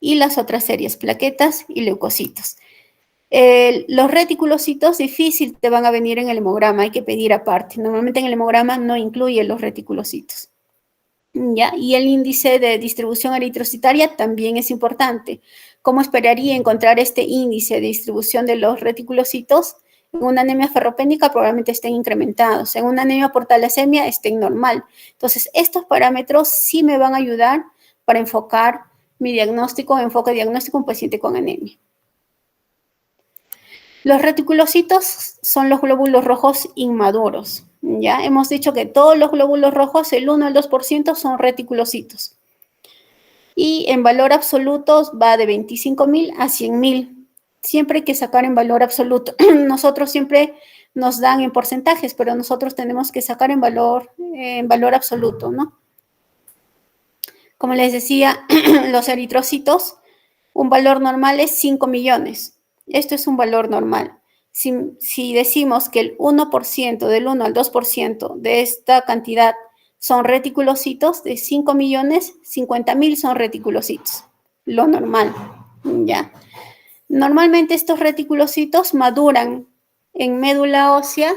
y las otras series, plaquetas y leucocitos. Los reticulocitos difícil te van a venir en el hemograma, hay que pedir aparte. Normalmente en el hemograma no incluye los reticulocitos. ¿Ya? Y el índice de distribución eritrocitaria también es importante. ¿Cómo esperaría encontrar este índice de distribución de los reticulocitos? En una anemia ferropénica probablemente estén incrementados, en una anemia por talasemia estén normal. Entonces, estos parámetros sí me van a ayudar para enfocar mi diagnóstico, enfoque diagnóstico en un paciente con anemia. Los reticulocitos son los glóbulos rojos inmaduros. Ya hemos dicho que todos los glóbulos rojos, el 1 al 2% son reticulocitos. Y en valor absoluto va de 25.000 a 100.000. Siempre hay que sacar en valor absoluto. Nosotros siempre nos dan en porcentajes, pero nosotros tenemos que sacar en valor absoluto, ¿no? Como les decía, los eritrocitos, un valor normal es 5 millones. Esto es un valor normal. Si decimos que el 1%, del 1 al 2% de esta cantidad son reticulocitos, de 5 millones, 50.000 son reticulocitos. Lo normal, ¿ya? Normalmente estos reticulocitos maduran en médula ósea,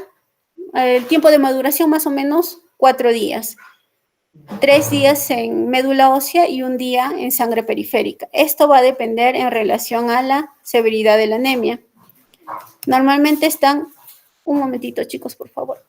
el tiempo de maduración más o menos 4 días. 3 días en médula ósea y 1 día en sangre periférica. Esto va a depender en relación a la severidad de la anemia. Normalmente están... Un momentito, chicos, por favor.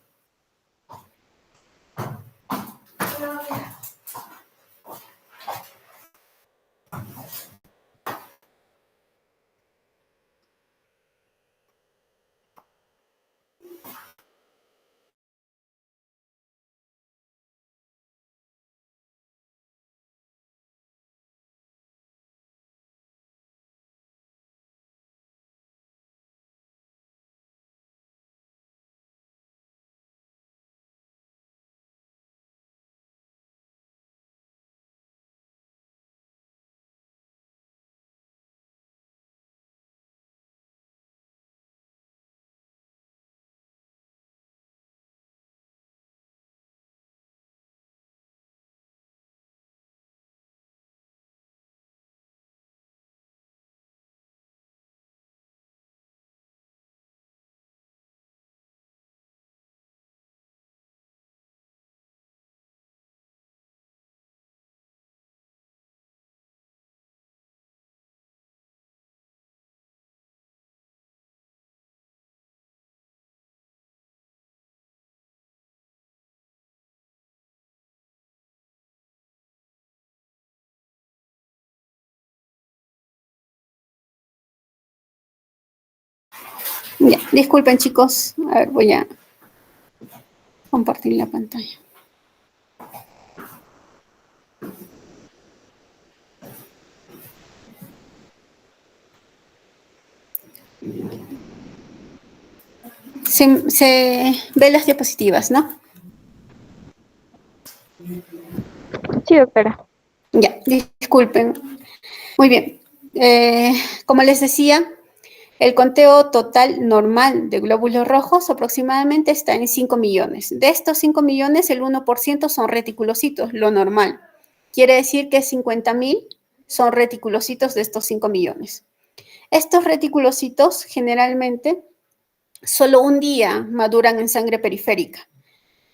Ya, disculpen, chicos. A ver, voy a compartir la pantalla. Se ven las diapositivas, ¿no? Sí, doctora. Ya, disculpen. Muy bien. Como les decía, el conteo total normal de glóbulos rojos aproximadamente está en 5 millones. De estos 5 millones, el 1% son reticulocitos, lo normal. Quiere decir que 50.000 son reticulocitos de estos 5 millones. Estos reticulocitos generalmente solo 1 día maduran en sangre periférica.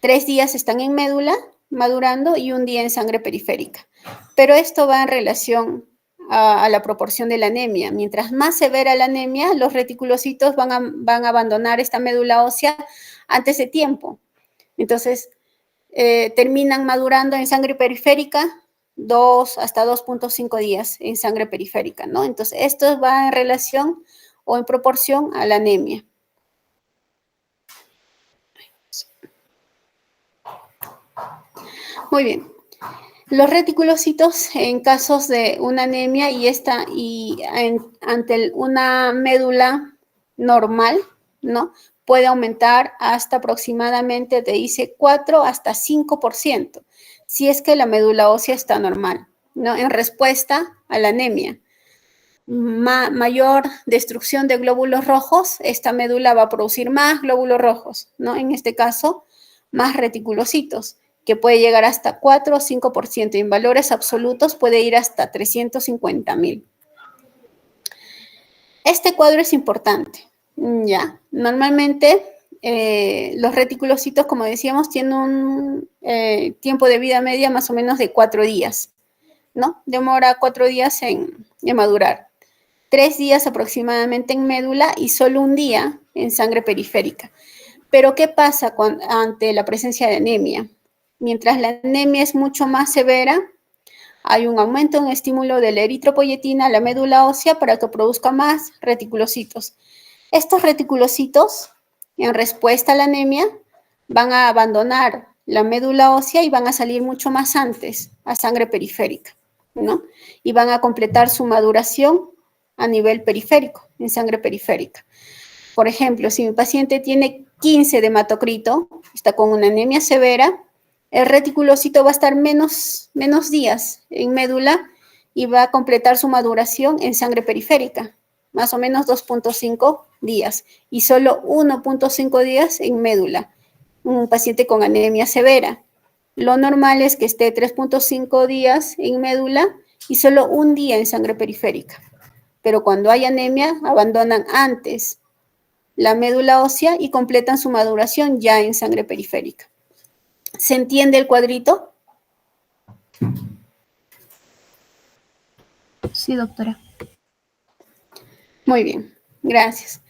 3 días están en médula madurando y 1 día en sangre periférica. Pero esto va en relación a la proporción de la anemia. Mientras más severa la anemia, los reticulocitos van a abandonar esta médula ósea antes de tiempo. Entonces, terminan madurando en sangre periférica 2 hasta 2.5 días en sangre periférica, ¿no? Entonces, esto va en relación o en proporción a la anemia. Muy bien. Los reticulocitos en casos de una anemia ante una médula normal, ¿no? Puede aumentar hasta aproximadamente, te dice, 4 hasta 5%, si es que la médula ósea está normal, ¿no? En respuesta a la anemia. Mayor destrucción de glóbulos rojos, esta médula va a producir más glóbulos rojos, ¿no? En este caso, más reticulocitos, que puede llegar hasta 4 o 5%, y en valores absolutos puede ir hasta 350.000. Este cuadro es importante, ¿ya? Normalmente los reticulocitos, como decíamos, tienen un tiempo de vida media más o menos de 4 días, ¿no? Demora 4 días en madurar. 3 días aproximadamente en médula y solo un día en sangre periférica. Pero, ¿qué pasa ante la presencia de anemia? Mientras la anemia es mucho más severa, hay un aumento en estímulo de la eritropoyetina a la médula ósea para que produzca más reticulocitos. Estos reticulocitos, en respuesta a la anemia, van a abandonar la médula ósea y van a salir mucho más antes a sangre periférica, ¿no? Y van a completar su maduración a nivel periférico, en sangre periférica. Por ejemplo, si mi paciente tiene 15 de hematocrito, está con una anemia severa, el reticulocito va a estar menos días en médula y va a completar su maduración en sangre periférica, más o menos 2.5 días y solo 1.5 días en médula, un paciente con anemia severa. Lo normal es que esté 3.5 días en médula y solo un día en sangre periférica. Pero cuando hay anemia, abandonan antes la médula ósea y completan su maduración ya en sangre periférica. ¿Se entiende el cuadrito? Sí, doctora. Muy bien, gracias.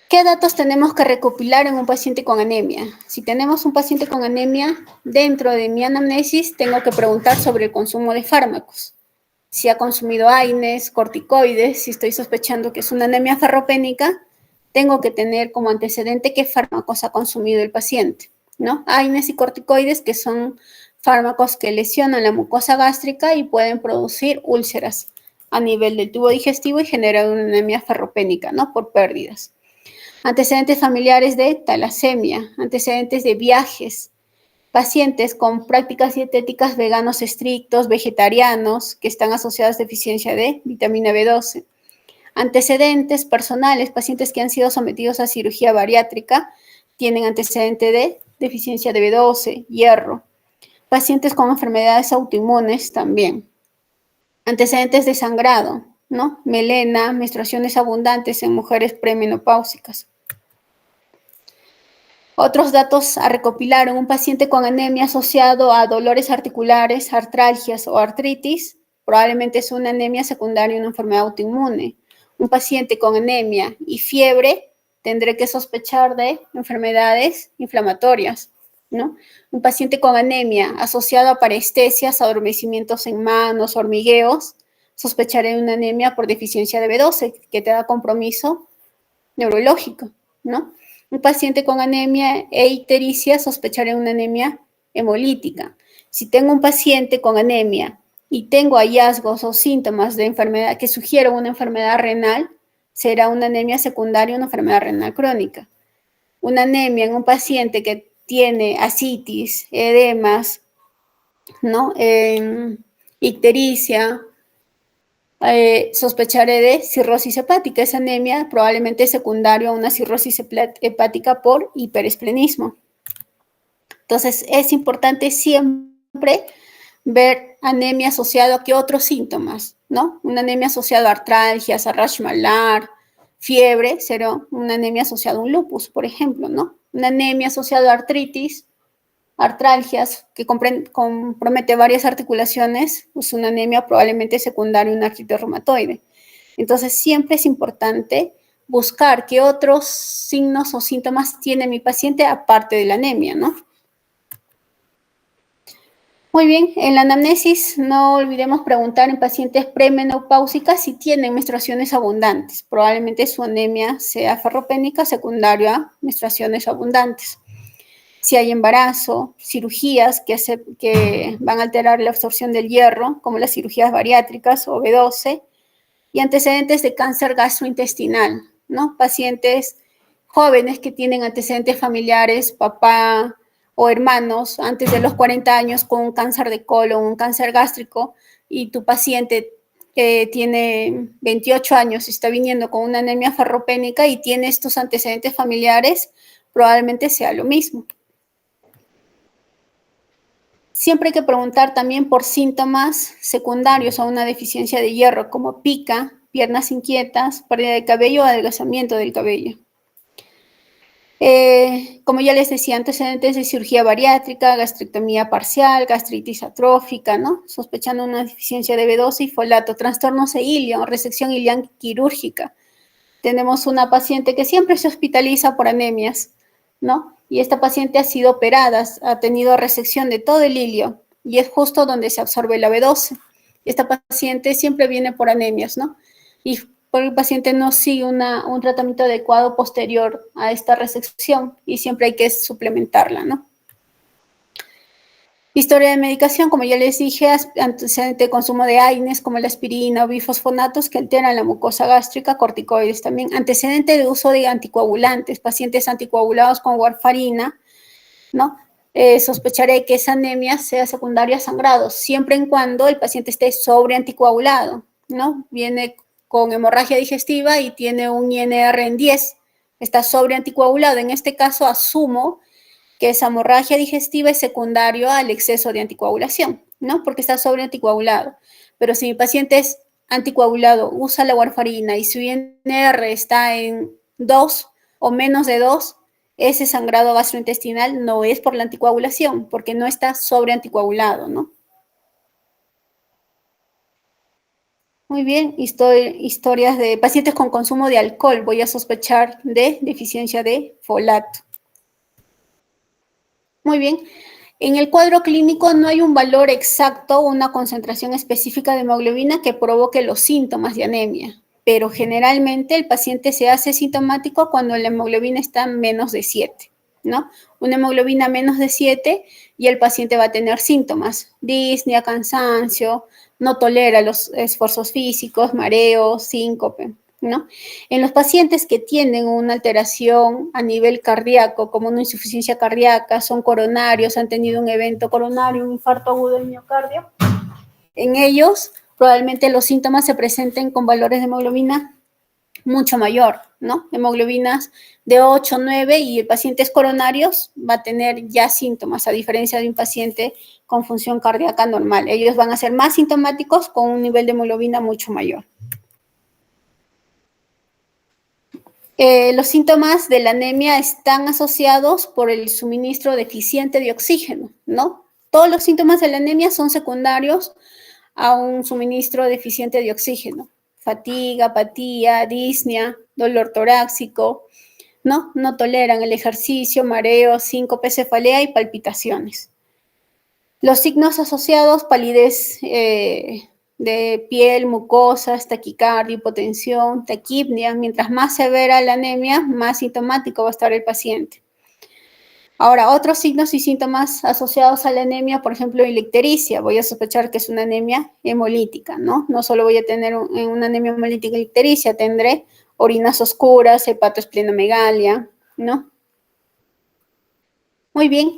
¿Qué datos tenemos que recopilar en un paciente con anemia? Si tenemos un paciente con anemia, dentro de mi anamnesis tengo que preguntar sobre el consumo de fármacos. Si ha consumido AINES, corticoides, si estoy sospechando que es una anemia ferropénica, tengo que tener como antecedente qué fármacos ha consumido el paciente, ¿no? AINES y corticoides, que son fármacos que lesionan la mucosa gástrica y pueden producir úlceras a nivel del tubo digestivo y generar una anemia ferropénica, ¿no? Por pérdidas. Antecedentes familiares de talasemia, antecedentes de viajes, pacientes con prácticas dietéticas veganos estrictos, vegetarianos, que están asociadas a deficiencia de vitamina B12. Antecedentes personales, pacientes que han sido sometidos a cirugía bariátrica, tienen antecedente de deficiencia de B12, hierro. Pacientes con enfermedades autoinmunes también. Antecedentes de sangrado, ¿no? Melena, menstruaciones abundantes en mujeres premenopáusicas. Otros datos a recopilar en un paciente con anemia asociado a dolores articulares, artralgias o artritis, probablemente es una anemia secundaria a una enfermedad autoinmune. Un paciente con anemia y fiebre, tendré que sospechar de enfermedades inflamatorias, ¿no? Un paciente con anemia asociado a parestesias, adormecimientos en manos, hormigueos, sospecharé de una anemia por deficiencia de B12, que te da compromiso neurológico, ¿no? Un paciente con anemia e ictericia sospecharé una anemia hemolítica. Si tengo un paciente con anemia y tengo hallazgos o síntomas de enfermedad que sugieren una enfermedad renal, será una anemia secundaria a una enfermedad renal crónica. Una anemia en un paciente que tiene ascitis, edemas, ¿no? Ictericia, sospecharé de cirrosis hepática. Esa anemia probablemente es secundaria a una cirrosis hepática por hiperesplenismo. Entonces, es importante siempre ver anemia asociada a qué otros síntomas, ¿no? Una anemia asociada a artralgias, a rash malar, fiebre, será una anemia asociada a un lupus, por ejemplo, ¿no? Una anemia asociada a artritis, artralgias, que compromete varias articulaciones, pues una anemia probablemente secundaria a una artritis reumatoide. Entonces, siempre es importante buscar qué otros signos o síntomas tiene mi paciente aparte de la anemia, ¿no? Muy bien, en la anamnesis no olvidemos preguntar en pacientes premenopáusicas si tienen menstruaciones abundantes. Probablemente su anemia sea ferropénica secundaria a menstruaciones abundantes. Si hay embarazo, cirugías que van a alterar la absorción del hierro, como las cirugías bariátricas o B12, y antecedentes de cáncer gastrointestinal, ¿no? Pacientes jóvenes que tienen antecedentes familiares, papá o hermanos antes de los 40 años con un cáncer de colon, un cáncer gástrico, y tu paciente tiene 28 años y está viniendo con una anemia ferropénica y tiene estos antecedentes familiares, probablemente sea lo mismo. Siempre hay que preguntar también por síntomas secundarios a una deficiencia de hierro, como pica, piernas inquietas, pérdida de cabello o adelgazamiento del cabello. Como ya les decía, antecedentes de cirugía bariátrica, gastrectomía parcial, gastritis atrófica, ¿no? Sospechando una deficiencia de B12 y folato, trastornos de ilio, resección iliar quirúrgica. Tenemos una paciente que siempre se hospitaliza por anemias, ¿no? Y esta paciente ha sido operada, ha tenido resección de todo el ilio y es justo donde se absorbe la B12. Esta paciente siempre viene por anemias, ¿no? Y por el paciente no sigue un tratamiento adecuado posterior a esta resección y siempre hay que suplementarla, ¿no? Historia de medicación, como ya les dije, antecedente de consumo de AINES como la aspirina o bifosfonatos que alteran la mucosa gástrica, corticoides también, antecedente de uso de anticoagulantes, pacientes anticoagulados con warfarina, ¿no? Sospecharé que esa anemia sea secundaria a sangrados, siempre en cuando el paciente esté sobre anticoagulado, ¿no? Viene con hemorragia digestiva y tiene un INR en 10, está sobre anticoagulado. En este caso asumo que esa hemorragia digestiva es secundario al exceso de anticoagulación, ¿no? Porque está sobre anticoagulado. Pero si mi paciente es anticoagulado, usa la warfarina y su INR está en 2 o menos de 2, ese sangrado gastrointestinal no es por la anticoagulación, porque no está sobre anticoagulado, ¿no? Muy bien, historias de pacientes con consumo de alcohol. Voy a sospechar de deficiencia de folato. Muy bien. En el cuadro clínico no hay un valor exacto o una concentración específica de hemoglobina que provoque los síntomas de anemia, pero generalmente el paciente se hace sintomático cuando la hemoglobina está menos de 7, ¿no? Una hemoglobina menos de 7 y el paciente va a tener síntomas, disnea, cansancio, no tolera los esfuerzos físicos, mareo, síncope, ¿no? En los pacientes que tienen una alteración a nivel cardíaco, como una insuficiencia cardíaca, son coronarios, han tenido un evento coronario, un infarto agudo del miocardio, en ellos probablemente los síntomas se presenten con valores de hemoglobina mucho mayor, ¿no? Hemoglobinas de 8, 9 y el paciente es coronarios va a tener ya síntomas, a diferencia de un paciente con función cardíaca normal. Ellos van a ser más sintomáticos con un nivel de hemoglobina mucho mayor. Los síntomas de la anemia están asociados por el suministro deficiente de oxígeno, ¿no? Todos los síntomas de la anemia son secundarios a un suministro deficiente de oxígeno. Fatiga, apatía, disnea, dolor torácico, ¿no? No toleran el ejercicio, mareo, síncope, cefalea y palpitaciones. Los signos asociados, palidez de piel, mucosas, taquicardia, hipotensión, taquipnea. Mientras más severa la anemia, más sintomático va a estar el paciente. Ahora, otros signos y síntomas asociados a la anemia, por ejemplo, ilictericia. Voy a sospechar que es una anemia hemolítica, ¿no? No solo voy a tener una anemia hemolítica ilictericia, tendré orinas oscuras, hepatoesplenomegalia, ¿no? Muy bien.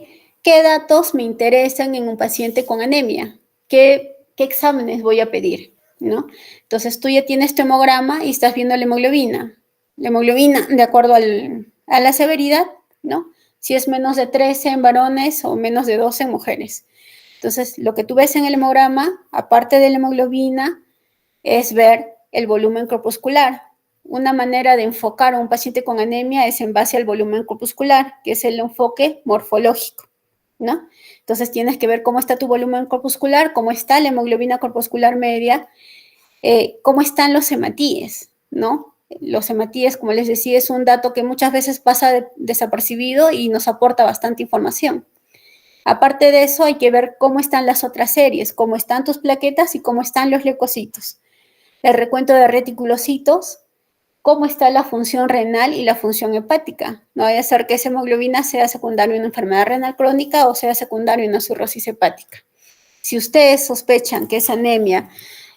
¿Qué datos me interesan en un paciente con anemia? ¿Qué exámenes voy a pedir? ¿No? Entonces, tú ya tienes tu hemograma y estás viendo la hemoglobina. La hemoglobina, de acuerdo a la severidad, ¿no? Si es menos de 13 en varones o menos de 12 en mujeres. Entonces, lo que tú ves en el hemograma, aparte de la hemoglobina, es ver el volumen corpuscular. Una manera de enfocar a un paciente con anemia es en base al volumen corpuscular, que es el enfoque morfológico, ¿no? Entonces tienes que ver cómo está tu volumen corpuscular, cómo está la hemoglobina corpuscular media, cómo están los hematíes, ¿no? Los hematíes, como les decía, es un dato que muchas veces pasa desapercibido y nos aporta bastante información. Aparte de eso, hay que ver cómo están las otras series, cómo están tus plaquetas y cómo están los leucocitos. El recuento de reticulocitos, cómo está la función renal y la función hepática. No vaya a ser que esa hemoglobina sea secundaria en una enfermedad renal crónica o sea secundaria en una cirrosis hepática. Si ustedes sospechan que esa anemia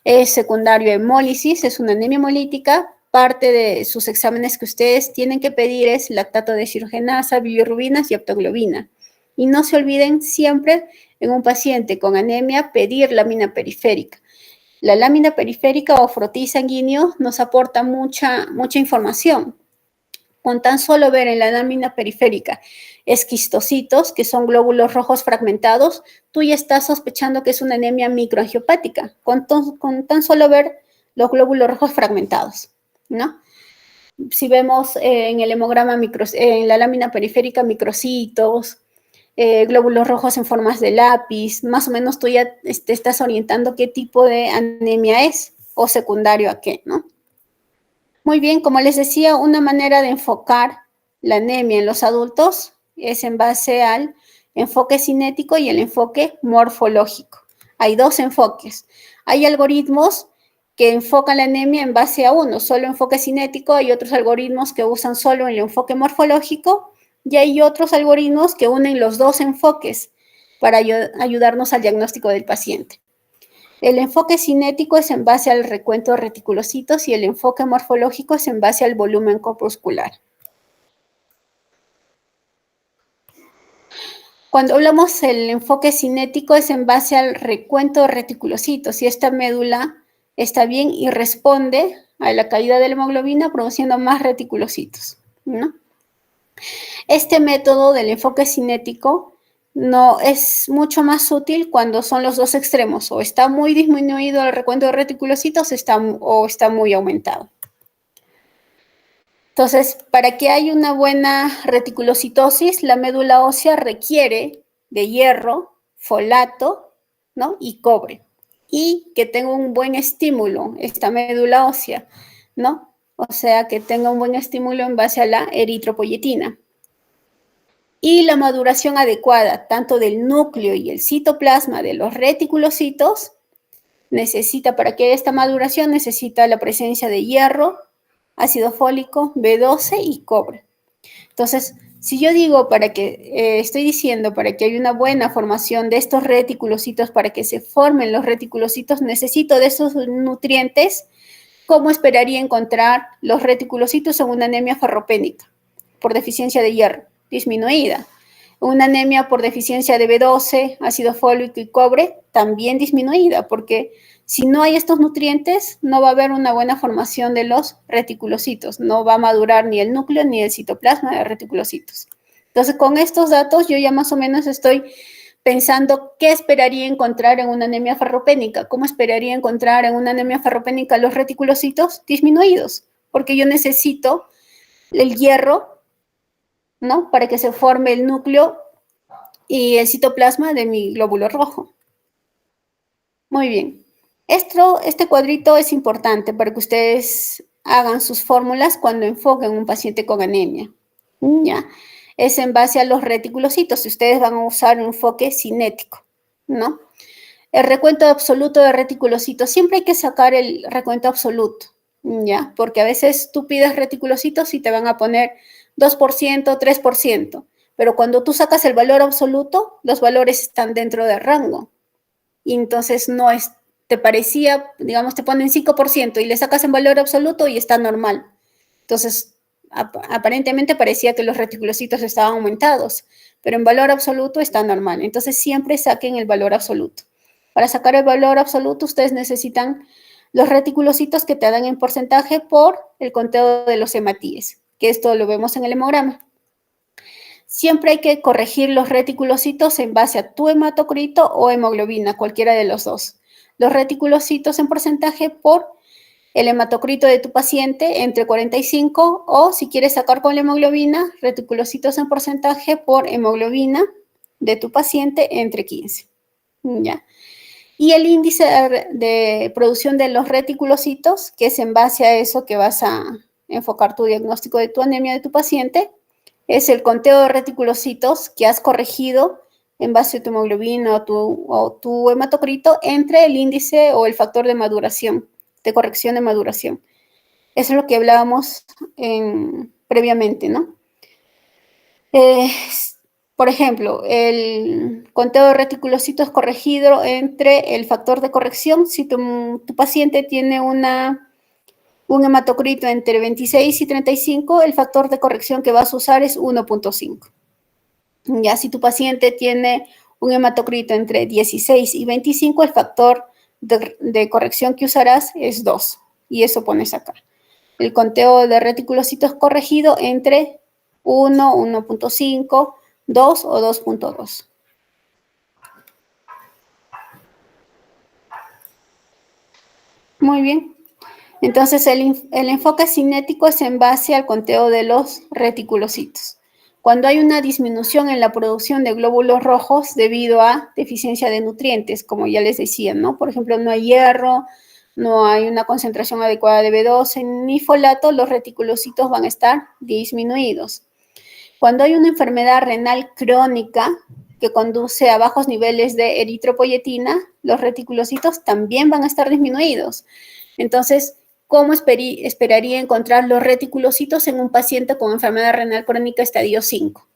es secundaria a hemólisis, es una anemia hemolítica, parte de sus exámenes que ustedes tienen que pedir es lactato de deshidrogenasa, bilirrubinas y aptoglobina. Y no se olviden siempre en un paciente con anemia pedir lámina periférica. La lámina periférica o frotis sanguíneo nos aporta mucha información. Con tan solo ver en la lámina periférica esquistocitos, que son glóbulos rojos fragmentados, tú ya estás sospechando que es una anemia microangiopática. Con tan solo ver los glóbulos rojos fragmentados, ¿no? Si vemos en el hemograma, en la lámina periférica, microcitos, glóbulos rojos en formas de lápiz, más o menos tú ya te estás orientando qué tipo de anemia es o secundario a qué, ¿no? Muy bien, como les decía, una manera de enfocar la anemia en los adultos es en base al enfoque cinético y el enfoque morfológico. Hay dos enfoques. Hay algoritmos que enfocan la anemia en base a uno, solo enfoque cinético, hay otros algoritmos que usan solo el enfoque morfológico y hay otros algoritmos que unen los dos enfoques para ayudarnos al diagnóstico del paciente. El enfoque cinético es en base al recuento de reticulocitos y el enfoque morfológico es en base al volumen corpuscular. Cuando hablamos del enfoque cinético es en base al recuento de reticulocitos. Si esta médula está bien y responde a la caída de la hemoglobina produciendo más reticulocitos, ¿no? Este método del enfoque cinético no es mucho más útil cuando son los dos extremos, o está muy disminuido el recuento de reticulocitos o está muy aumentado. Entonces, para que haya una buena reticulocitosis, la médula ósea requiere de hierro, folato, ¿no? Y cobre. Y que tenga un buen estímulo esta médula ósea, ¿no? O sea, que tenga un buen estímulo en base a la eritropoyetina. Y la maduración adecuada, tanto del núcleo y el citoplasma de los reticulocitos, para que esta maduración necesita la presencia de hierro, ácido fólico, B12 y cobre. Entonces, si yo digo estoy diciendo para que haya una buena formación de estos reticulocitos, para que se formen los reticulocitos, necesito de esos nutrientes. ¿Cómo esperaría encontrar los reticulocitos en una anemia ferropénica por deficiencia de hierro? Disminuida. Una anemia por deficiencia de B12, ácido fólico y cobre, también disminuida, porque si no hay estos nutrientes, no va a haber una buena formación de los reticulocitos, no va a madurar ni el núcleo ni el citoplasma de reticulocitos. Entonces, con estos datos, yo ya más o menos estoy pensando qué esperaría encontrar en una anemia ferropénica, cómo esperaría encontrar en una anemia ferropénica los reticulocitos disminuidos, porque yo necesito el hierro, ¿no? Para que se forme el núcleo y el citoplasma de mi glóbulo rojo. Muy bien. Este cuadrito es importante para que ustedes hagan sus fórmulas cuando enfoquen un paciente con anemia. ¿Ya? Es en base a los reticulocitos. Si ustedes van a usar un enfoque cinético, ¿no? El recuento absoluto de reticulocitos. Siempre hay que sacar el recuento absoluto, ¿ya? Porque a veces tú pides reticulocitos y te van a poner 2%, 3%. Pero cuando tú sacas el valor absoluto, los valores están dentro del rango. Y entonces te parecía, digamos, te ponen 5% y le sacas en valor absoluto y está normal. Entonces, aparentemente parecía que los reticulocitos estaban aumentados, pero en valor absoluto está normal. Entonces, siempre saquen el valor absoluto. Para sacar el valor absoluto, ustedes necesitan los reticulocitos que te dan en porcentaje por el conteo de los hematíes, que esto lo vemos en el hemograma. Siempre hay que corregir los reticulocitos en base a tu hematocrito o hemoglobina, cualquiera de los dos. Los reticulocitos en porcentaje por el hematocrito de tu paciente entre 45 o si quieres sacar con la hemoglobina, reticulocitos en porcentaje por hemoglobina de tu paciente entre 15. ¿Ya? Y el índice de producción de los reticulocitos, que es en base a eso que vas a enfocar tu diagnóstico de tu anemia de tu paciente, es el conteo de reticulocitos que has corregido en base a tu hemoglobina o tu hematocrito entre el índice o el factor de maduración, de corrección de maduración. Eso es lo que hablábamos previamente, ¿no? Por ejemplo, el conteo de reticulocitos corregido entre el factor de corrección, si tu paciente tiene un hematocrito entre 26 y 35, el factor de corrección que vas a usar es 1.5. Ya si tu paciente tiene un hematocrito entre 16 y 25, el factor de corrección que usarás es 2. Y eso pones acá. El conteo de reticulocitos corregido entre 1, 1.5, 2 o 2.2. Muy bien. Entonces, el enfoque cinético es en base al conteo de los reticulocitos. Cuando hay una disminución en la producción de glóbulos rojos debido a deficiencia de nutrientes, como ya les decía, ¿no? Por ejemplo, no hay hierro, no hay una concentración adecuada de B12 ni folato, los reticulocitos van a estar disminuidos. Cuando hay una enfermedad renal crónica que conduce a bajos niveles de eritropoyetina, los reticulocitos también van a estar disminuidos. Entonces, ¿cómo esperaría encontrar los reticulocitos en un paciente con enfermedad renal crónica estadio 5?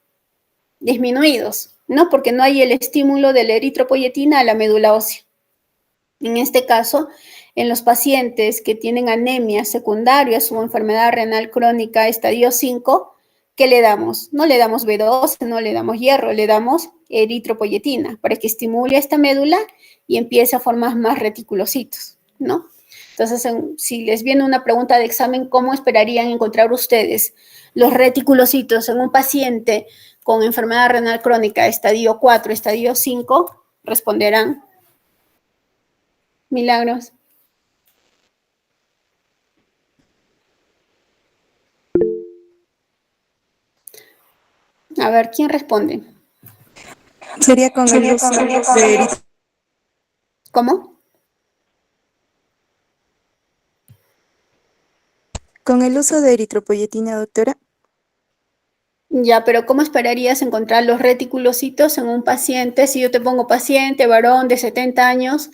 Disminuidos, ¿no? Porque no hay el estímulo de la eritropoyetina a la médula ósea. En este caso, en los pacientes que tienen anemia secundaria a su enfermedad renal crónica estadio 5, ¿qué le damos? No le damos B12, no le damos hierro, le damos eritropoyetina para que estimule esta médula y empiece a formar más reticulocitos, ¿no? Entonces, si les viene una pregunta de examen, ¿cómo esperarían encontrar ustedes los reticulocitos en un paciente con enfermedad renal crónica estadio 4, estadio 5? Responderán: Milagros. A ver, ¿quién responde? Sería con el uso de ¿Cómo? con el uso de eritropoyetina, doctora. Ya, pero ¿cómo esperarías encontrar los reticulocitos en un paciente? Si yo te pongo paciente, varón de 70 años,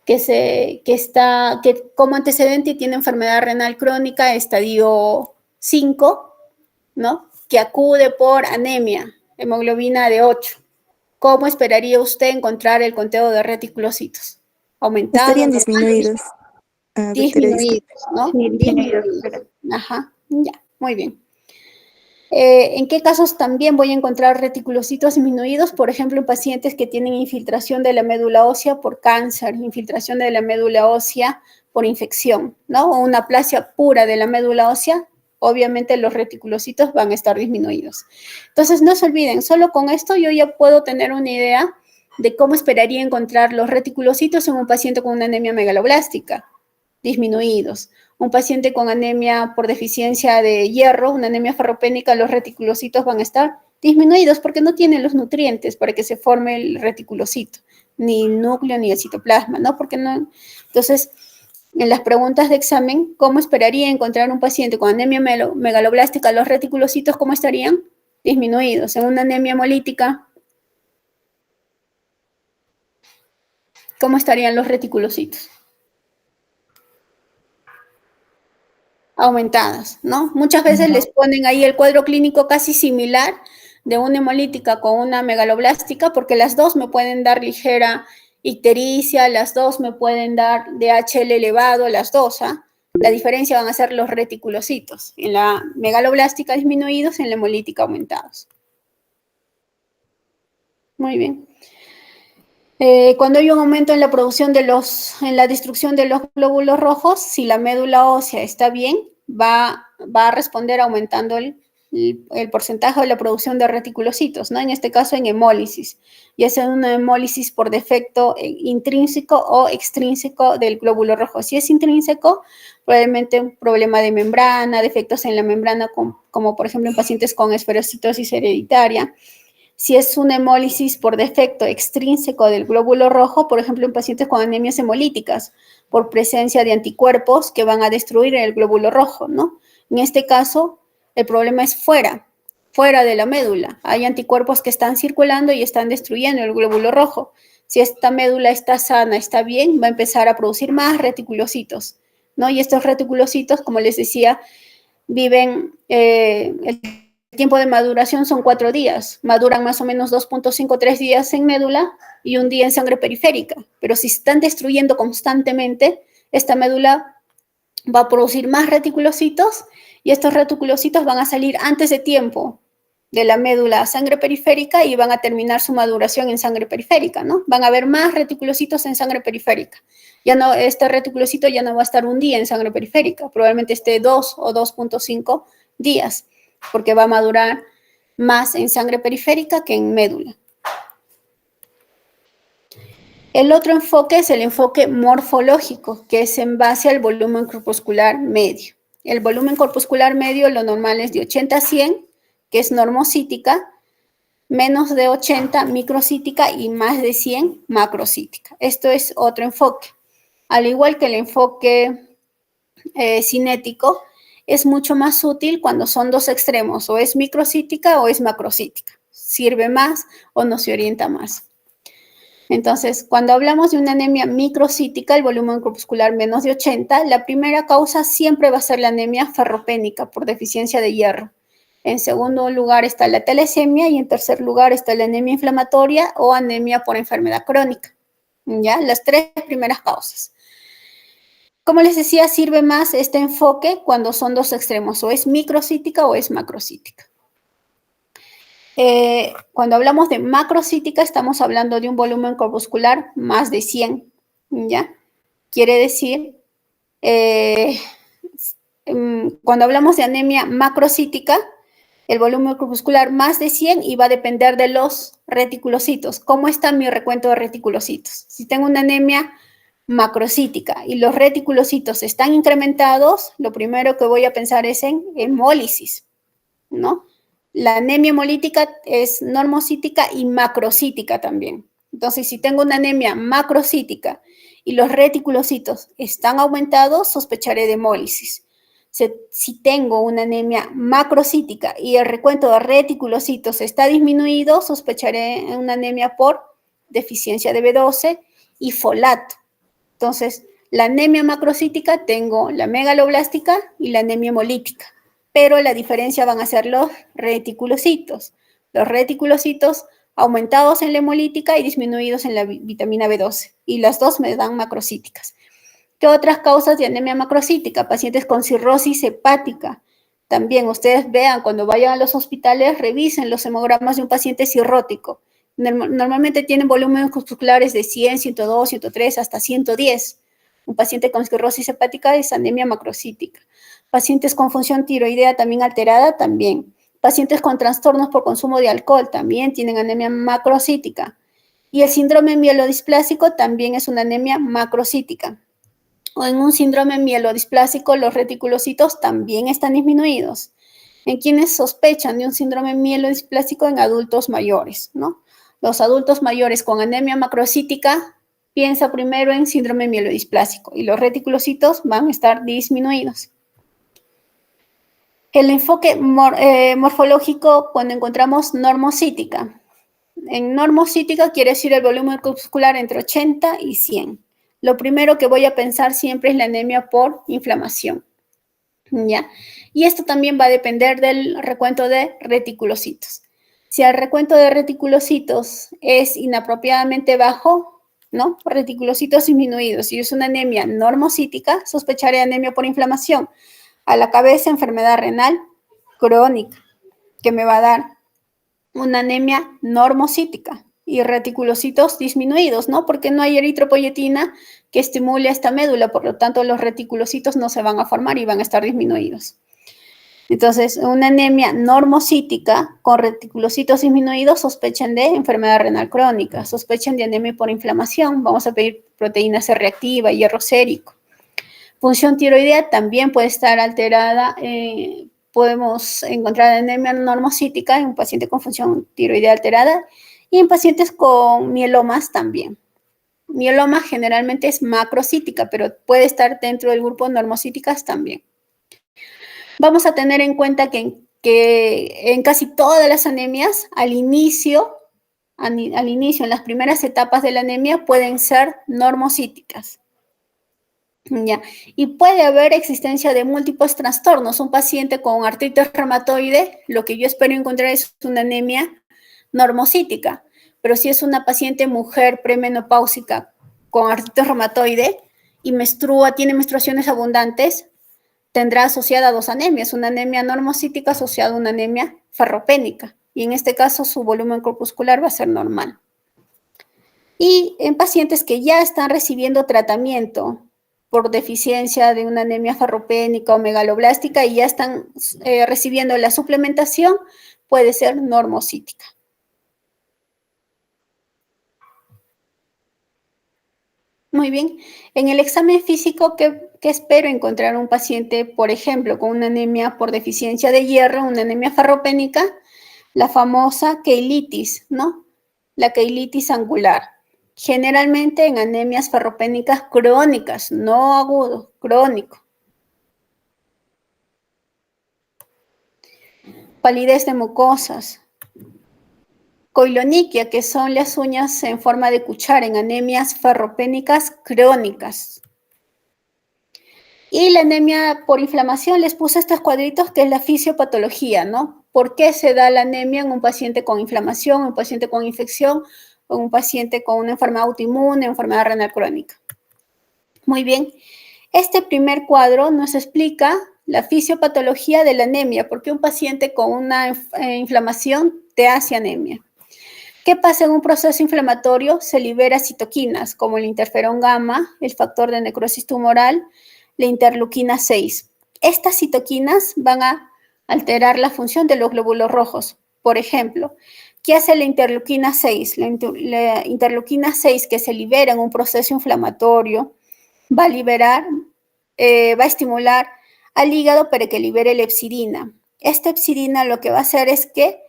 que como antecedente tiene enfermedad renal crónica, estadio 5, ¿no? Que acude por anemia, hemoglobina de 8. ¿Cómo esperaría usted encontrar el conteo de reticulocitos? ¿Aumentado? Estarían disminuidos. Doctora, disculpe. Disminuidos, ¿no? Sí, disminuidos, Disminuidos. Ajá, ya, muy bien. ¿En qué casos también voy a encontrar reticulocitos disminuidos? Por ejemplo, en pacientes que tienen infiltración de la médula ósea por cáncer, infiltración de la médula ósea por infección, ¿no? O una aplasia pura de la médula ósea, obviamente los reticulocitos van a estar disminuidos. Entonces, no se olviden, solo con esto yo ya puedo tener una idea de cómo esperaría encontrar los reticulocitos en un paciente con una anemia megaloblástica, disminuidos. Un paciente con anemia por deficiencia de hierro, una anemia ferropénica, los reticulocitos van a estar disminuidos porque no tienen los nutrientes para que se forme el reticulocito, ni núcleo ni el citoplasma, ¿no? Porque no. Entonces, en las preguntas de examen, ¿cómo esperaría encontrar un paciente con anemia megaloblástica? Los reticulocitos, ¿cómo estarían? Disminuidos. En una anemia hemolítica, ¿cómo estarían los reticulocitos? Aumentadas, ¿no? Muchas veces les ponen ahí el cuadro clínico casi similar de una hemolítica con una megaloblástica, porque las dos me pueden dar ligera ictericia, las dos me pueden dar DHL elevado, las dos, ¿ah? La diferencia van a ser los reticulocitos, en la megaloblástica disminuidos, en la hemolítica aumentados. Muy bien. Cuando hay un aumento en la producción en la destrucción de los glóbulos rojos, si la médula ósea está bien, va a responder aumentando el porcentaje de la producción de reticulocitos, ¿no? En este caso en hemólisis, ya sea una hemólisis por defecto intrínseco o extrínseco del glóbulo rojo. Si es intrínseco, probablemente un problema de membrana, defectos en la membrana, como por ejemplo en pacientes con esferocitosis hereditaria. Si es una hemólisis por defecto extrínseco del glóbulo rojo, por ejemplo, en pacientes con anemias hemolíticas, por presencia de anticuerpos que van a destruir el glóbulo rojo, ¿no? En este caso, el problema es fuera de la médula. Hay anticuerpos que están circulando y están destruyendo el glóbulo rojo. Si esta médula está sana, está bien, va a empezar a producir más reticulocitos, ¿no? Y estos reticulocitos, como les decía, viven el tiempo de maduración son 4 días, maduran más o menos 2.5, 3 días en médula y un día en sangre periférica, pero si están destruyendo constantemente, esta médula va a producir más reticulocitos y estos reticulocitos van a salir antes de tiempo de la médula a sangre periférica y van a terminar su maduración en sangre periférica, ¿no? Van a haber más reticulocitos en sangre periférica. Ya no, este reticulocito ya no va a estar un día en sangre periférica, probablemente esté 2 o 2.5 días, porque va a madurar más en sangre periférica que en médula. El otro enfoque es el enfoque morfológico, que es en base al volumen corpuscular medio. El volumen corpuscular medio, lo normal es de 80 a 100, que es normocítica, menos de 80 microcítica y más de 100 macrocítica. Esto es otro enfoque. Al igual que el enfoque cinético, es mucho más útil cuando son dos extremos, o es microcítica o es macrocítica. Sirve más o no se orienta más. Entonces, cuando hablamos de una anemia microcítica, el volumen corpuscular menos de 80, la primera causa siempre va a ser la anemia ferropénica por deficiencia de hierro. En segundo lugar está la talasemia y en tercer lugar está la anemia inflamatoria o anemia por enfermedad crónica. ¿Ya? Las tres primeras causas. Como les decía, sirve más este enfoque cuando son dos extremos, o es microcítica o es macrocítica. Cuando hablamos de macrocítica, estamos hablando de un volumen corpuscular más de 100, ¿ya? Quiere decir, cuando hablamos de anemia macrocítica, el volumen corpuscular más de 100 y va a depender de los reticulocitos. ¿Cómo está mi recuento de reticulocitos? Si tengo una anemia macrocítica y los reticulocitos están incrementados, lo primero que voy a pensar es en hemólisis, ¿no? La anemia hemolítica es normocítica y macrocítica también. Entonces, si tengo una anemia macrocítica y los reticulocitos están aumentados, sospecharé de hemólisis. Si tengo una anemia macrocítica y el recuento de reticulocitos está disminuido, sospecharé una anemia por deficiencia de B12 y folato. Entonces, la anemia macrocítica tengo la megaloblástica y la anemia hemolítica, pero la diferencia van a ser los reticulocitos. Los reticulocitos aumentados en la hemolítica y disminuidos en la vitamina B12, y las dos me dan macrocíticas. ¿Qué otras causas de anemia macrocítica? Pacientes con cirrosis hepática. También ustedes vean, cuando vayan a los hospitales, revisen los hemogramas de un paciente cirrótico. Normalmente tienen volúmenes corpusculares de 100, 102, 103, hasta 110. Un paciente con cirrosis hepática es anemia macrocítica. Pacientes con función tiroidea también alterada, también. Pacientes con trastornos por consumo de alcohol también tienen anemia macrocítica. Y el síndrome mielodisplásico también es una anemia macrocítica. O en un síndrome mielodisplásico, los reticulocitos también están disminuidos. En quienes sospechan de un síndrome mielodisplásico en adultos mayores, ¿no? Los adultos mayores con anemia macrocítica, piensa primero en síndrome mielodisplásico y los reticulocitos van a estar disminuidos. El enfoque morfológico, cuando encontramos normocítica. En normocítica quiere decir el volumen corpuscular entre 80 y 100. Lo primero que voy a pensar siempre es la anemia por inflamación, ¿ya? Y esto también va a depender del recuento de reticulocitos. Si el recuento de reticulocitos es inapropiadamente bajo, ¿no? Reticulocitos disminuidos. Si es una anemia normocítica, sospecharé anemia por inflamación. A la cabeza, enfermedad renal crónica, que me va a dar una anemia normocítica y reticulocitos disminuidos, ¿no? Porque no hay eritropoyetina que estimule esta médula, por lo tanto los reticulocitos no se van a formar y van a estar disminuidos. Entonces, una anemia normocítica con reticulocitos disminuidos sospechen de enfermedad renal crónica, sospechen de anemia por inflamación, vamos a pedir proteína C reactiva, hierro sérico. Función tiroidea también puede estar alterada, podemos encontrar anemia normocítica en un paciente con función tiroidea alterada y en pacientes con mielomas también. Mieloma generalmente es macrocítica, pero puede estar dentro del grupo normocíticas también. Vamos a tener en cuenta que en casi todas las anemias, al inicio, en las primeras etapas de la anemia, pueden ser normocíticas. ¿Ya? Y puede haber existencia de múltiples trastornos. Un paciente con artritis reumatoide, lo que yo espero encontrar es una anemia normocítica, pero si es una paciente mujer premenopáusica con artritis reumatoide y menstrua, tiene menstruaciones abundantes, tendrá asociada dos anemias, una anemia normocítica asociada a una anemia ferropénica, y en este caso su volumen corpuscular va a ser normal. Y en pacientes que ya están recibiendo tratamiento por deficiencia de una anemia ferropénica o megaloblástica y ya están recibiendo la suplementación, puede ser normocítica. Muy bien. En el examen físico, ¿qué espero encontrar un paciente, por ejemplo, con una anemia por deficiencia de hierro, una anemia ferropénica, la famosa queilitis, ¿no? La queilitis angular. Generalmente en anemias ferropénicas crónicas, no agudo, crónico. Palidez de mucosas. Coiloniquia, que son las uñas en forma de cuchara en anemias ferropénicas crónicas. Y la anemia por inflamación, les puse estos cuadritos que es la fisiopatología, ¿no? ¿Por qué se da la anemia en un paciente con inflamación, en un paciente con infección, o en un paciente con una enfermedad autoinmune, enfermedad renal crónica? Muy bien. Este primer cuadro nos explica la fisiopatología de la anemia, porque un paciente con una inflamación te hace anemia. ¿Qué pasa en un proceso inflamatorio? Se libera citoquinas como el interferón gamma, el factor de necrosis tumoral, la interleuquina 6. Estas citoquinas van a alterar la función de los glóbulos rojos. Por ejemplo, ¿qué hace la interleuquina 6? La interleuquina 6 que se libera en un proceso inflamatorio va a estimular al hígado para que libere la hepcidina. Esta hepcidina lo que va a hacer es que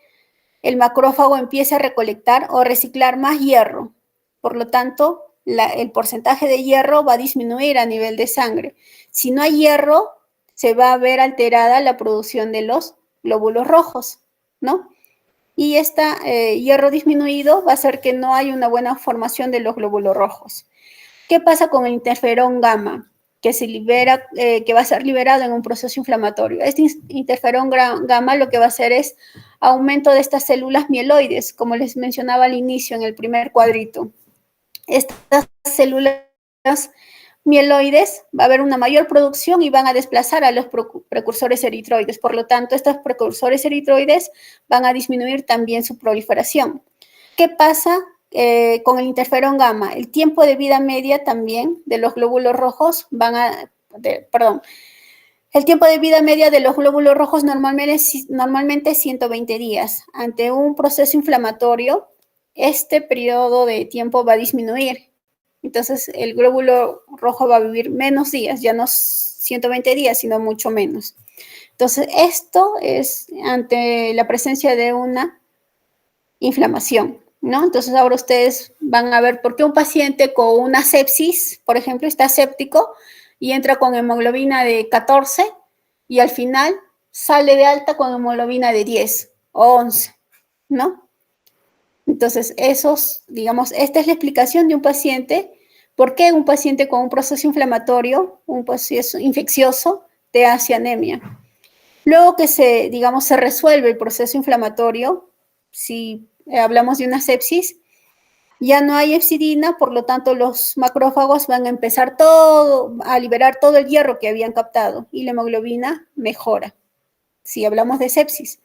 el macrófago empieza a recolectar o reciclar más hierro. Por lo tanto, el porcentaje de hierro va a disminuir a nivel de sangre. Si no hay hierro, se va a ver alterada la producción de los glóbulos rojos, ¿no? Y este hierro disminuido va a hacer que no haya una buena formación de los glóbulos rojos. ¿Qué pasa con el interferón gamma? Que va a ser liberado en un proceso inflamatorio. Este interferón gamma lo que va a hacer es aumento de estas células mieloides, como les mencionaba al inicio en el primer cuadrito. Estas células mieloides va a haber una mayor producción y van a desplazar a los precursores eritroides. Por lo tanto, estos precursores eritroides van a disminuir también su proliferación. ¿Qué pasa con el interferón gamma? El tiempo de vida media también de los glóbulos rojos el tiempo de vida media de los glóbulos rojos normalmente es 120 días. Ante un proceso inflamatorio, este periodo de tiempo va a disminuir. Entonces, el glóbulo rojo va a vivir menos días, ya no 120 días, sino mucho menos. Entonces, esto es ante la presencia de una inflamación, ¿no? Entonces, ahora ustedes van a ver por qué un paciente con una sepsis, por ejemplo, está séptico y entra con hemoglobina de 14 y al final sale de alta con hemoglobina de 10 o 11, ¿no? Entonces, digamos, esta es la explicación de un paciente, por qué un paciente con un proceso inflamatorio, un proceso infeccioso, te hace anemia. Luego que se resuelve el proceso inflamatorio, si hablamos de una sepsis, ya no hay hepcidina, por lo tanto los macrófagos van a empezar a liberar todo el hierro que habían captado y la hemoglobina mejora, si hablamos de sepsis.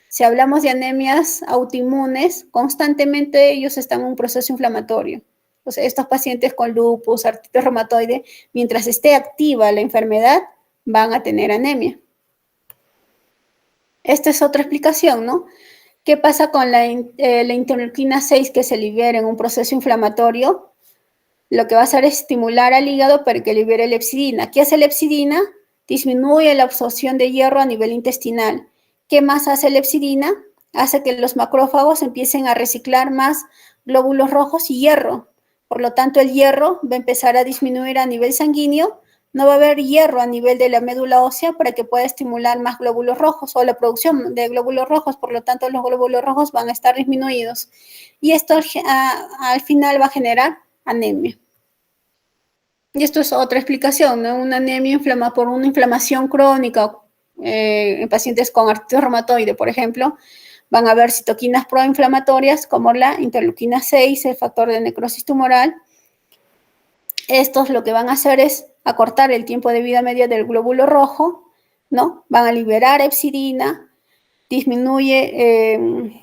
Si hablamos de anemias autoinmunes, constantemente ellos están en un proceso inflamatorio. O sea, estos pacientes con lupus, artritis reumatoide, mientras esté activa la enfermedad, van a tener anemia. Esta es otra explicación, ¿no? ¿Qué pasa con la interleuquina 6 que se libera en un proceso inflamatorio? Lo que va a hacer es estimular al hígado para que libere la hepcidina. ¿Qué hace la hepcidina? Disminuye la absorción de hierro a nivel intestinal. ¿Qué más hace la hepcidina? Hace que los macrófagos empiecen a reciclar más glóbulos rojos y hierro. Por lo tanto, el hierro va a empezar a disminuir a nivel sanguíneo. No va a haber hierro a nivel de la médula ósea para que pueda estimular más glóbulos rojos o la producción de glóbulos rojos. Por lo tanto, los glóbulos rojos van a estar disminuidos. Y esto al final va a generar anemia. Y esto es otra explicación, ¿no? Una anemia por una inflamación crónica en pacientes con artritis reumatoide, por ejemplo, van a haber citoquinas proinflamatorias como la interleuquina 6, el factor de necrosis tumoral. Estos lo que van a hacer es acortar el tiempo de vida media del glóbulo rojo, ¿no? Van a liberar hepcidina, disminuye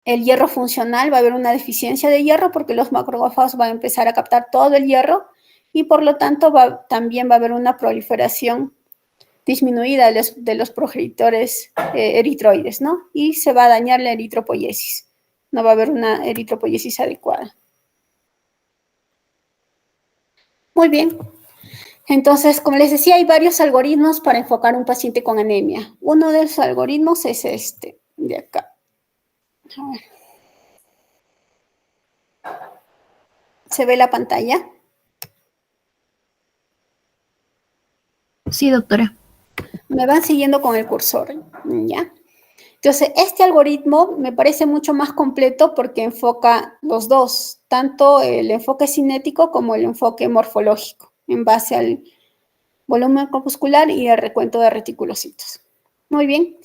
el hierro funcional, va a haber una deficiencia de hierro porque los macrófagos van a empezar a captar todo el hierro y por lo tanto también va a haber una proliferación disminuida de los progenitores eritroides, ¿no? Y se va a dañar la eritropoiesis. No va a haber una eritropoiesis adecuada. Muy bien. Entonces, como les decía, hay varios algoritmos para enfocar a un paciente con anemia. Uno de los algoritmos es este, de acá. A ver. ¿Se ve la pantalla? Sí, doctora. Me van siguiendo con el cursor, ¿ya? Entonces, este algoritmo me parece mucho más completo porque enfoca los dos, tanto el enfoque cinético como el enfoque morfológico, en base al volumen corpuscular y el recuento de reticulocitos. Muy bien.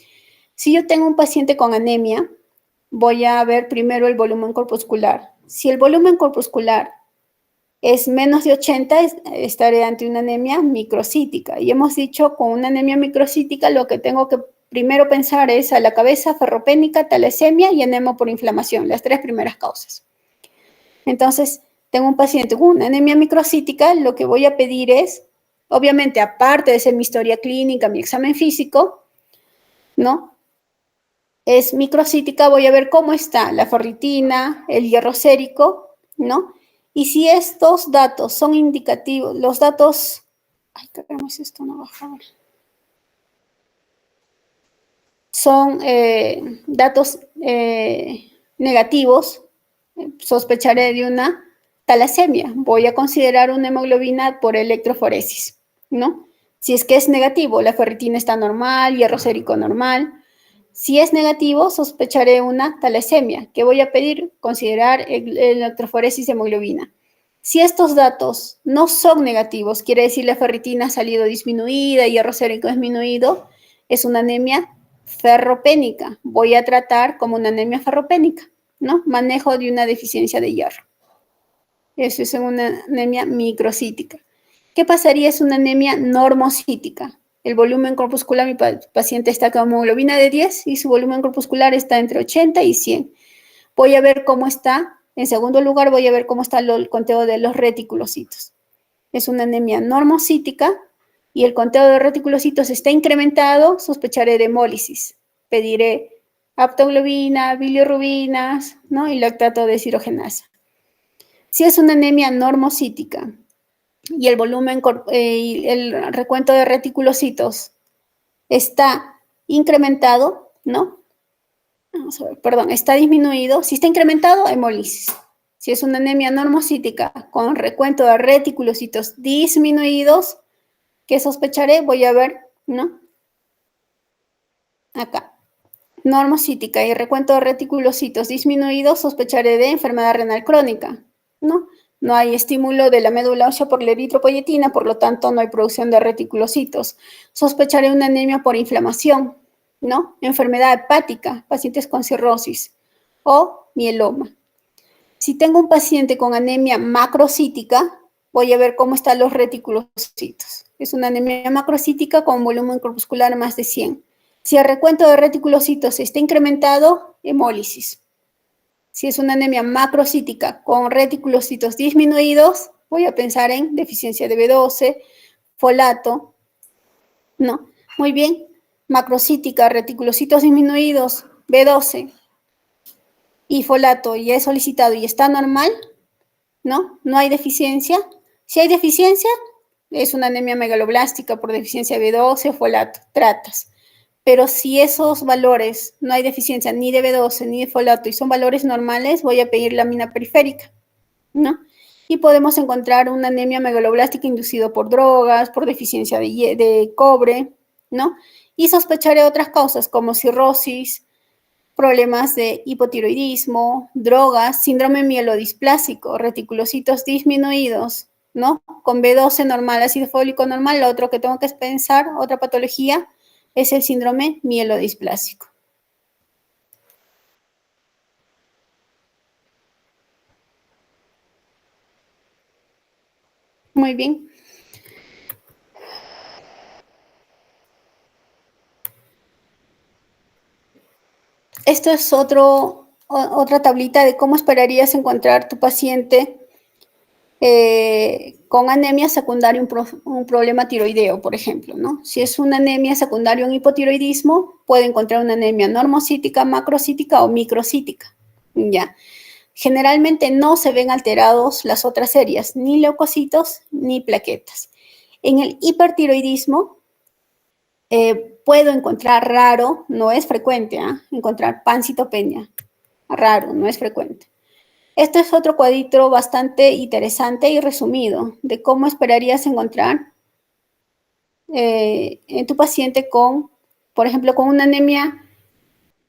Si yo tengo un paciente con anemia, voy a ver primero el volumen corpuscular. Si el volumen corpuscular es menos de 80, estaré ante una anemia microcítica. Y hemos dicho, con una anemia microcítica, lo que tengo que primero pensar es a la cabeza, ferropénica, talasemia y anemo por inflamación, las tres primeras causas. Entonces, tengo un paciente con una anemia microcítica, lo que voy a pedir es, obviamente, aparte de hacer mi historia clínica, mi examen físico, ¿no? Es microcítica, voy a ver cómo está la ferritina, el hierro sérico, ¿no? Y si estos datos son indicativos, los datos, ay, caramba, esto no baja ahora. Son datos negativos, sospecharé de una talasemia. Voy a considerar una hemoglobina por electroforesis, ¿no? Si es que es negativo, la ferritina está normal, hierro sérico normal. Si es negativo, sospecharé una talasemia, que voy a pedir considerar electroforesis de hemoglobina. Si estos datos no son negativos, quiere decir la ferritina ha salido disminuida, hierro sérico disminuido, es una anemia ferropénica. Voy a tratar como una anemia ferropénica, ¿no? Manejo de una deficiencia de hierro. Eso es una anemia microcítica. ¿Qué pasaría si es una anemia normocítica? El volumen corpuscular, mi paciente está con hemoglobina de 10 y su volumen corpuscular está entre 80 y 100. Voy a ver cómo está. En segundo lugar, voy a ver cómo está el conteo de los reticulocitos. Es una anemia normocítica y el conteo de reticulocitos está incrementado, sospecharé de hemólisis. Pediré aptoglobina, bilirrubinas, ¿no? Y lactato de deshidrogenasa. Si es una anemia normocítica y el volumen y el recuento de reticulocitos está incrementado, ¿no? Vamos a ver, perdón, está disminuido. Si está incrementado, hemólisis. Si es una anemia normocítica con recuento de reticulocitos disminuidos, ¿qué sospecharé? Voy a ver, ¿no? Acá. Normocítica y recuento de reticulocitos disminuidos, sospecharé de enfermedad renal crónica, ¿no? No hay estímulo de la médula ósea por la eritropoyetina, por lo tanto no hay producción de reticulocitos. Sospecharé una anemia por inflamación, ¿no? Enfermedad hepática, pacientes con cirrosis o mieloma. Si tengo un paciente con anemia macrocítica, voy a ver cómo están los reticulocitos. Es una anemia macrocítica con volumen corpuscular más de 100. Si el recuento de reticulocitos está incrementado, hemólisis. Si es una anemia macrocítica con reticulocitos disminuidos, voy a pensar en deficiencia de B12, folato, ¿no? Muy bien, macrocítica, reticulocitos disminuidos, B12 y folato ya he solicitado y está normal, ¿no? No hay deficiencia. Si hay deficiencia, es una anemia megaloblástica por deficiencia de B12 o folato, tratas. Pero si esos valores no hay deficiencia ni de B12 ni de folato y son valores normales, voy a pedir lámina periférica, ¿no? Y podemos encontrar una anemia megaloblástica inducida por drogas, por deficiencia de cobre, ¿no? Y sospecharé otras causas como cirrosis, problemas de hipotiroidismo, drogas, síndrome mielodisplásico, reticulocitos disminuidos, ¿no? Con B12 normal, ácido fólico normal, lo otro que tengo que pensar, otra patología, es el síndrome mielodisplásico. Muy bien. Esto es otra tablita de cómo esperarías encontrar tu paciente con anemia secundaria, un problema tiroideo, por ejemplo, ¿no? Si es una anemia secundaria, un hipotiroidismo, puede encontrar una anemia normocítica, macrocítica o microcítica, ¿ya? generalmente no se ven alterados las otras series, ni leucocitos ni plaquetas. En el hipertiroidismo puedo encontrar raro, no es frecuente, encontrar pancitopenia, raro, no es frecuente. Esto es otro cuadrito bastante interesante y resumido de cómo esperarías encontrar en tu paciente con, por ejemplo, con una anemia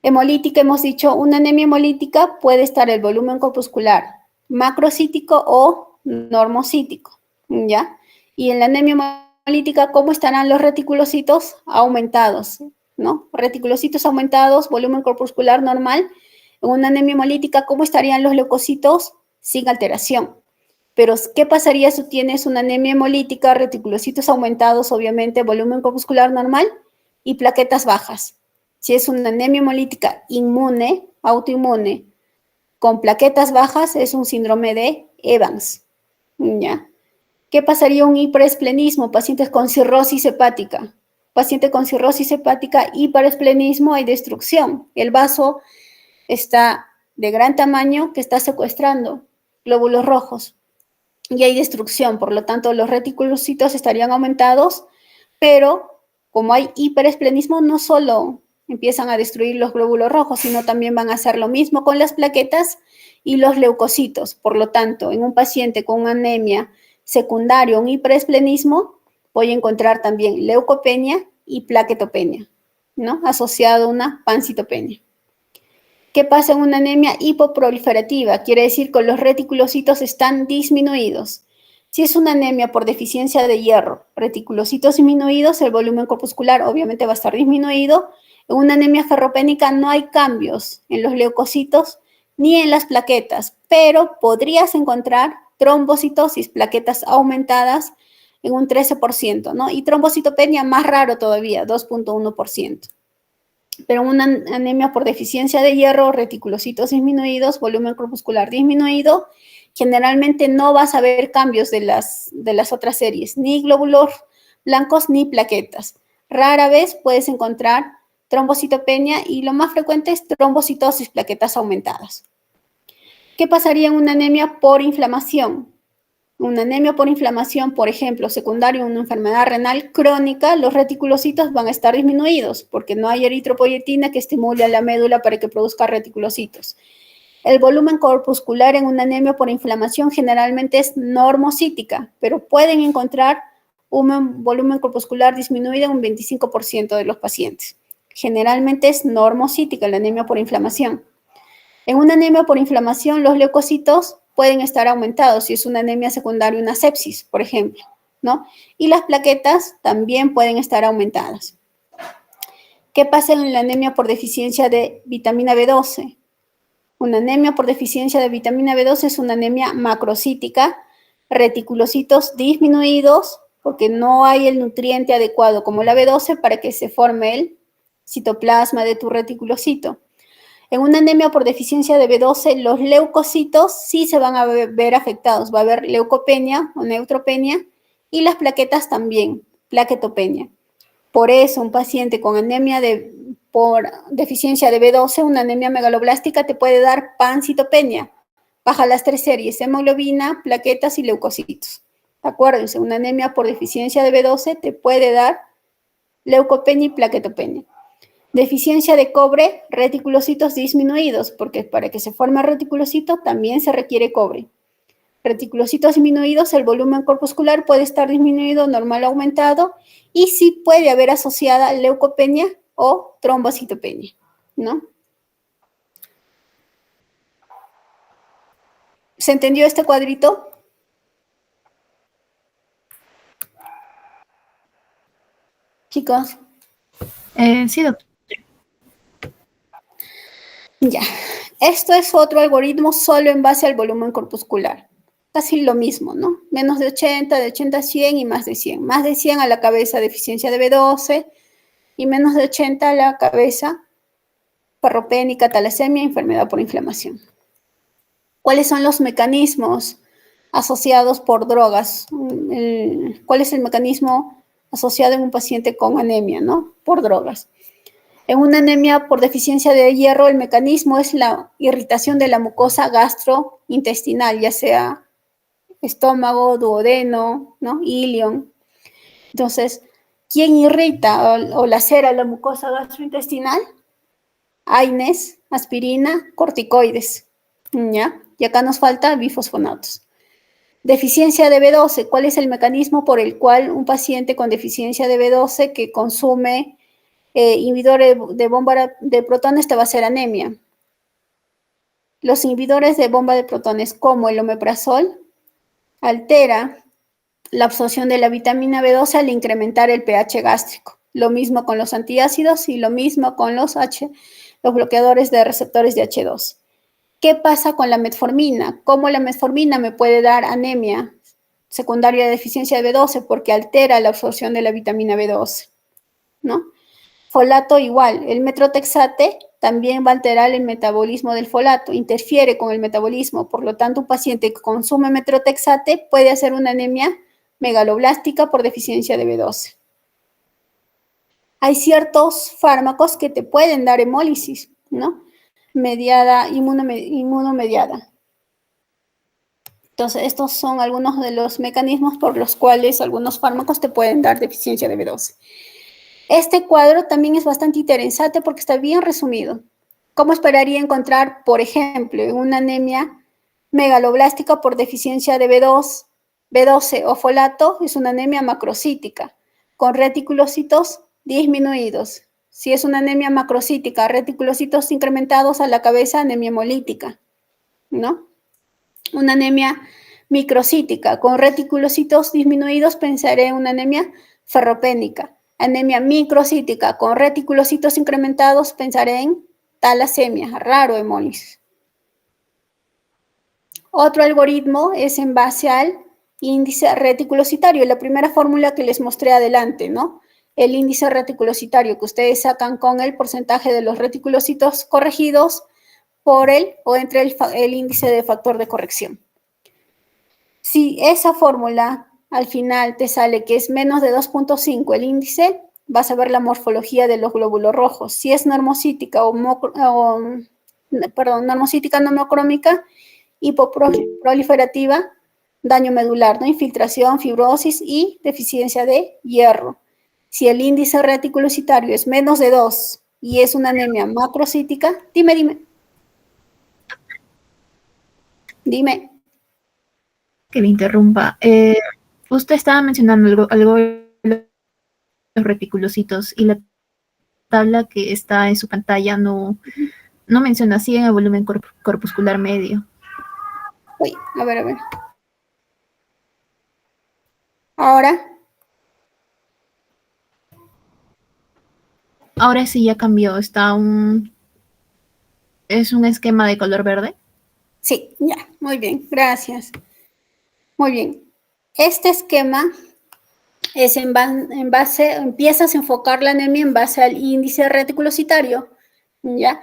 hemolítica. Hemos dicho, una anemia hemolítica puede estar el volumen corpuscular macrocítico o normocítico, ¿ya? Y en la anemia hemolítica, ¿cómo estarán los reticulocitos? Aumentados, ¿no? Reticulocitos aumentados, volumen corpuscular normal. En una anemia hemolítica, ¿cómo estarían los leucocitos? Sin alteración. Pero, ¿qué pasaría si tienes una anemia hemolítica, reticulocitos aumentados, obviamente, volumen corpuscular normal y plaquetas bajas? Si es una anemia hemolítica inmune, autoinmune, con plaquetas bajas, es un síndrome de Evans, ¿ya? ¿Qué pasaría un hiperesplenismo? Pacientes con cirrosis hepática. Paciente con cirrosis hepática, hiperesplenismo, hay destrucción. El vaso está de gran tamaño que está secuestrando glóbulos rojos y hay destrucción, por lo tanto los reticulocitos estarían aumentados, pero como hay hiperesplenismo, no solo empiezan a destruir los glóbulos rojos, sino también van a hacer lo mismo con las plaquetas y los leucocitos. Por lo tanto, en un paciente con anemia secundaria, un hiperesplenismo, voy a encontrar también leucopenia y plaquetopenia, ¿no? Asociado a una pancitopenia. ¿Qué pasa en una anemia hipoproliferativa? Quiere decir que los reticulocitos están disminuidos. Si es una anemia por deficiencia de hierro, reticulocitos disminuidos, el volumen corpuscular obviamente va a estar disminuido. En una anemia ferropénica no hay cambios en los leucocitos ni en las plaquetas, pero podrías encontrar trombocitosis, plaquetas aumentadas en un 13%, ¿no? Y trombocitopenia más raro todavía, 2.1%. Pero una anemia por deficiencia de hierro, reticulocitos disminuidos, volumen corpuscular disminuido, generalmente no vas a ver cambios de las otras series, ni glóbulos blancos ni plaquetas. Rara vez puedes encontrar trombocitopenia y lo más frecuente es trombocitosis, plaquetas aumentadas. ¿Qué pasaría en una anemia por inflamación? Una anemia por inflamación, por ejemplo, secundaria a una enfermedad renal crónica, los reticulocitos van a estar disminuidos porque no hay eritropoyetina que estimule a la médula para que produzca reticulocitos. El volumen corpuscular en una anemia por inflamación generalmente es normocítica, pero pueden encontrar un volumen corpuscular disminuido en un 25% de los pacientes. Generalmente es normocítica la anemia por inflamación. En una anemia por inflamación, los leucocitos pueden estar aumentados si es una anemia secundaria, una sepsis, por ejemplo, ¿no? Y las plaquetas también pueden estar aumentadas. ¿Qué pasa en la anemia por deficiencia de vitamina B12? Una anemia por deficiencia de vitamina B12 es una anemia macrocítica, reticulocitos disminuidos, porque no hay el nutriente adecuado como la B12 para que se forme el citoplasma de tu reticulocito. En una anemia por deficiencia de B12, los leucocitos sí se van a ver afectados. Va a haber leucopenia o neutropenia y las plaquetas también, plaquetopenia. Por eso, un paciente con anemia por deficiencia de B12, una anemia megaloblástica, te puede dar pancitopenia. Baja las tres series, hemoglobina, plaquetas y leucocitos. Acuérdense, una anemia por deficiencia de B12 te puede dar leucopenia y plaquetopenia. Deficiencia de cobre, reticulocitos disminuidos, porque para que se forme reticulocito también se requiere cobre. Reticulocitos disminuidos, el volumen corpuscular puede estar disminuido, normal o aumentado, y sí puede haber asociada leucopenia o trombocitopenia, ¿no? ¿Se entendió este cuadrito? Chicos. Sí, doctor. Ya, esto es otro algoritmo solo en base al volumen corpuscular. Casi lo mismo, ¿no? Menos de 80 a 100 y más de 100. Más de 100 a la cabeza deficiencia de B12 y menos de 80 a la cabeza parropénica, talasemia, enfermedad por inflamación. ¿Cuáles son los mecanismos asociados por drogas? ¿Cuál es el mecanismo asociado en un paciente con anemia, ¿no? Por drogas. En una anemia por deficiencia de hierro, el mecanismo es la irritación de la mucosa gastrointestinal, ya sea estómago, duodeno, ¿no? Ilion. Entonces, ¿quién irrita o lacera la mucosa gastrointestinal? AINES, aspirina, corticoides, ¿ya? Y acá nos falta bifosfonatos. Deficiencia de B12. ¿Cuál es el mecanismo por el cual un paciente con deficiencia de B12 que consume inhibidores de bomba de protones te va a hacer anemia? Los inhibidores de bomba de protones, como el omeprazol, altera la absorción de la vitamina B12 al incrementar el pH gástrico. Lo mismo con los antiácidos y lo mismo con los bloqueadores de receptores de H2. ¿Qué pasa con la metformina? ¿Cómo la metformina me puede dar anemia secundaria de deficiencia de B12? Porque altera la absorción de la vitamina B12, ¿no? Folato igual, el metrotexate también va a alterar el metabolismo del folato, interfiere con el metabolismo, por lo tanto un paciente que consume metrotexate puede hacer una anemia megaloblástica por deficiencia de B12. Hay ciertos fármacos que te pueden dar hemólisis, ¿no? Inmunomediada. Entonces, estos son algunos de los mecanismos por los cuales algunos fármacos te pueden dar deficiencia de B12. Este cuadro también es bastante interesante porque está bien resumido. ¿Cómo esperaría encontrar, por ejemplo, una anemia megaloblástica por deficiencia de B2, B12 o folato? Es una anemia macrocítica, con reticulocitos disminuidos. Si es una anemia macrocítica, reticulocitos incrementados a la cabeza, anemia hemolítica, ¿no? Una anemia microcítica, con reticulocitos disminuidos, pensaré en una anemia ferropénica. Anemia microcítica, con reticulocitos incrementados, pensaré en talasemia, raro hemólisis. Otro algoritmo es en base al índice reticulocitario, la primera fórmula que les mostré adelante, ¿no? El índice reticulocitario que ustedes sacan con el porcentaje de los reticulocitos corregidos por el o entre el índice de factor de corrección. Si esa fórmula al final te sale que es menos de 2.5 el índice, vas a ver la morfología de los glóbulos rojos. Si es normocítica normocítica nomocrómica, hipoproliferativa, daño medular, ¿no? Infiltración, fibrosis y deficiencia de hierro. Si el índice reticulocitario es menos de 2 y es una anemia macrocítica, dime. Que me interrumpa. Usted estaba mencionando algo de los reticulocitos y la tabla que está en su pantalla no menciona así en el volumen corpuscular medio. Uy, a ver. Ahora sí ya cambió, es un esquema de color verde. Sí, ya, muy bien, gracias. Muy bien. Este esquema es empiezas a enfocar la anemia en base al índice reticulocitario, ¿ya?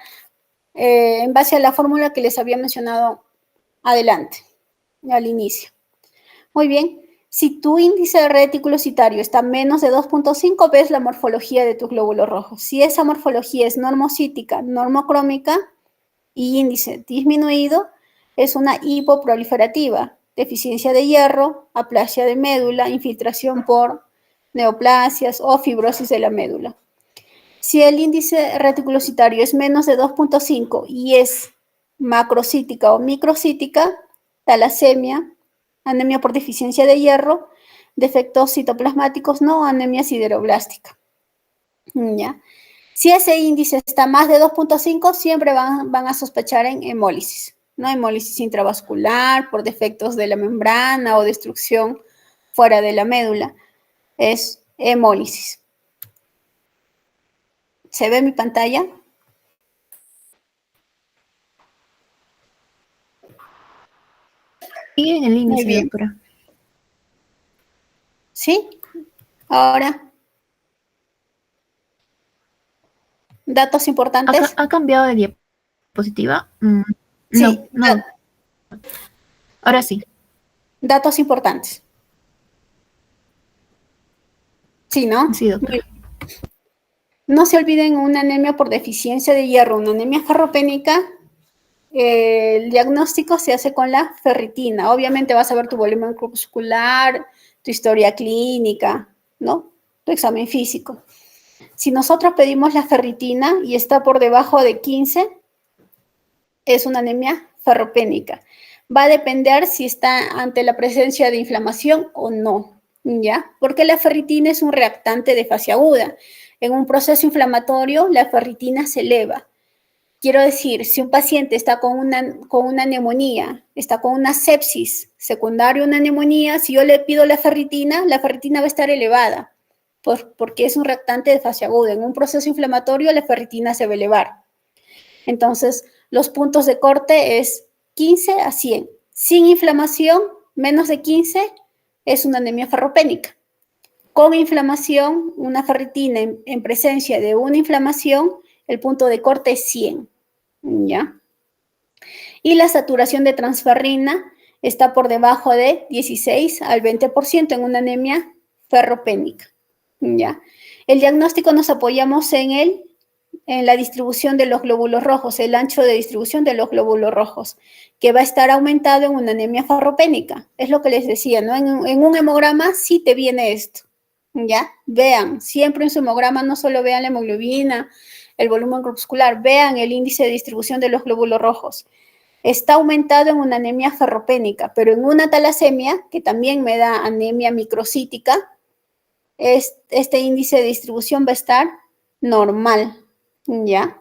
En base a la fórmula que les había mencionado adelante, al inicio. Muy bien. Si tu índice reticulocitario está menos de 2.5, ves la morfología de tus glóbulos rojos. Si esa morfología es normocítica, normocrómica y índice disminuido, es una hipoproliferativa, deficiencia de hierro, aplasia de médula, infiltración por neoplasias o fibrosis de la médula. Si el índice reticulocitario es menos de 2.5 y es macrocítica o microcítica, talasemia, anemia por deficiencia de hierro, defectos citoplasmáticos, no anemia sideroblástica. ¿Ya? Si ese índice está más de 2.5, siempre van a sospechar en hemólisis, ¿no? Hemólisis intravascular por defectos de la membrana o destrucción fuera de la médula. Es hemólisis. ¿Se ve mi pantalla? Y en el índice, doctora. ¿Sí? Ahora. ¿Datos importantes? ¿Ha cambiado de diapositiva? Sí. No. Ahora sí. Datos importantes. Sí, ¿no? Sí, doctora. No se olviden una anemia por deficiencia de hierro, una anemia ferropénica. El diagnóstico se hace con la ferritina. Obviamente vas a ver tu volumen corpuscular, tu historia clínica, ¿no? Tu examen físico. Si nosotros pedimos la ferritina y está por debajo de 15, es una anemia ferropénica. Va a depender si está ante la presencia de inflamación o no, ¿ya? Porque la ferritina es un reactante de fase aguda. En un proceso inflamatorio, la ferritina se eleva. Quiero decir, si un paciente está con una neumonía, está con una sepsis secundaria a una neumonía, si yo le pido la ferritina va a estar elevada, porque es un reactante de fase aguda. En un proceso inflamatorio, la ferritina se va a elevar. Entonces, los puntos de corte es 15 a 100. Sin inflamación, menos de 15 es una anemia ferropénica. Con inflamación, una ferritina en presencia de una inflamación, el punto de corte es 100, ¿ya? Y la saturación de transferrina está por debajo de 16 al 20% en una anemia ferropénica, ¿ya? El diagnóstico nos apoyamos en la distribución de los glóbulos rojos, el ancho de distribución de los glóbulos rojos, que va a estar aumentado en una anemia ferropénica. Es lo que les decía, ¿no? En un hemograma sí te viene esto, ¿ya? Vean, siempre en su hemograma no solo vean la hemoglobina, el volumen corpuscular, vean el índice de distribución de los glóbulos rojos. Está aumentado en una anemia ferropénica, pero en una talasemia, que también me da anemia microcítica, este índice de distribución va a estar normal, ¿ya?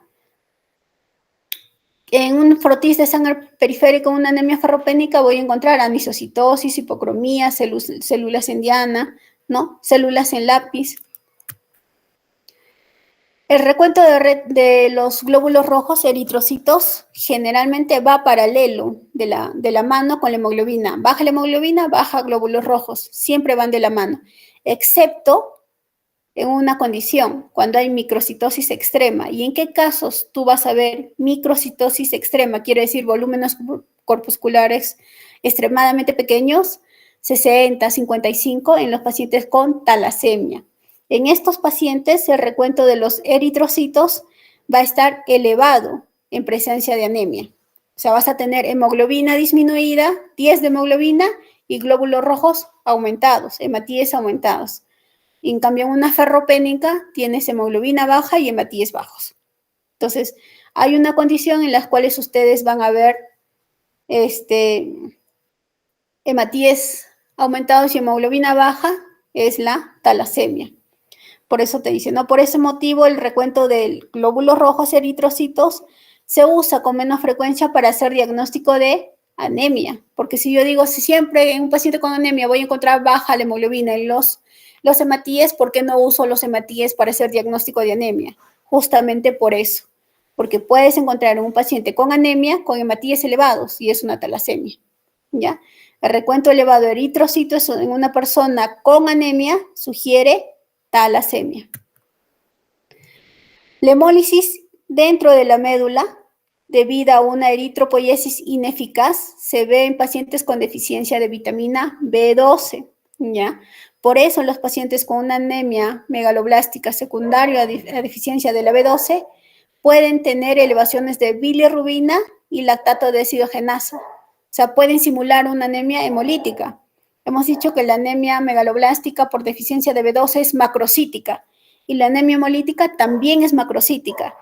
En un frotis de sangre periférico, una anemia ferropénica, voy a encontrar anisocitosis, hipocromía, células en diana, ¿no? Células en lápiz. El recuento de los glóbulos rojos eritrocitos generalmente va paralelo de la mano con la hemoglobina. Baja la hemoglobina, baja glóbulos rojos. Siempre van de la mano, excepto en una condición, cuando hay microcitosis extrema. ¿Y en qué casos tú vas a ver microcitosis extrema? Quiere decir volúmenes corpusculares extremadamente pequeños, 60, 55 en los pacientes con talasemia. En estos pacientes, el recuento de los eritrocitos va a estar elevado en presencia de anemia. O sea, vas a tener hemoglobina disminuida, 10 de hemoglobina y glóbulos rojos aumentados, hematíes aumentados. En cambio, en una ferropénica tienes hemoglobina baja y hematíes bajos. Entonces, hay una condición en la cual ustedes van a ver hematíes aumentados y hemoglobina baja, es la talasemia. Por eso te dice, ¿no? Por ese motivo, el recuento de glóbulos rojos eritrocitos se usa con menos frecuencia para hacer diagnóstico de anemia. Porque si yo digo, si siempre en un paciente con anemia voy a encontrar baja la hemoglobina en los hematíes, ¿por qué no uso los hematíes para hacer diagnóstico de anemia? Justamente por eso. Porque puedes encontrar en un paciente con anemia con hematíes elevados y es una talasemia, ¿ya? El recuento elevado de eritrocitos en una persona con anemia sugiere talasemia. La hemólisis dentro de la médula, debido a una eritropoiesis ineficaz, se ve en pacientes con deficiencia de vitamina B12, ¿ya? Por eso los pacientes con una anemia megaloblástica secundaria a deficiencia de la B12 pueden tener elevaciones de bilirrubina y lactato deshidrogenasa. O sea, pueden simular una anemia hemolítica. Hemos dicho que la anemia megaloblástica por deficiencia de B12 es macrocítica y la anemia hemolítica también es macrocítica.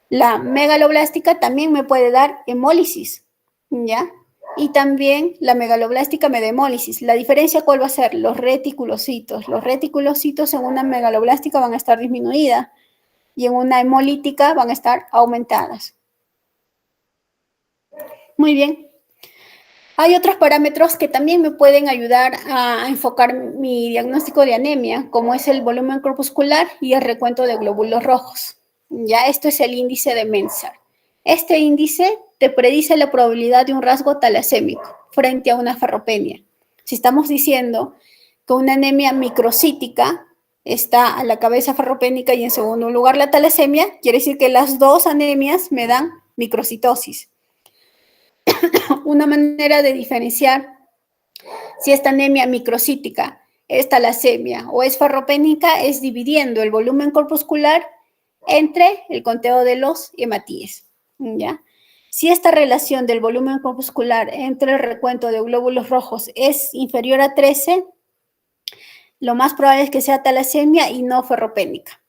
La megaloblástica también me puede dar hemólisis, ¿ya? Y también la megaloblástica me da hemólisis. La diferencia, ¿cuál va a ser? Los reticulocitos. Los reticulocitos en una megaloblástica van a estar disminuidas y en una hemolítica van a estar aumentadas. Muy bien. Hay otros parámetros que también me pueden ayudar a enfocar mi diagnóstico de anemia, como es el volumen corpuscular y el recuento de glóbulos rojos. Ya, esto es el índice de Mensar. Este índice te predice la probabilidad de un rasgo talasémico frente a una ferropenia. Si estamos diciendo que una anemia microcítica está a la cabeza ferropénica y en segundo lugar la talasemia, quiere decir que las dos anemias me dan microcitosis. Una manera de diferenciar si esta anemia microcítica es talasemia o es ferropénica es dividiendo el volumen corpuscular entre el conteo de los hematíes, ¿ya? Si esta relación del volumen corpuscular entre el recuento de glóbulos rojos es inferior a 13, lo más probable es que sea talasemia y no ferropénica,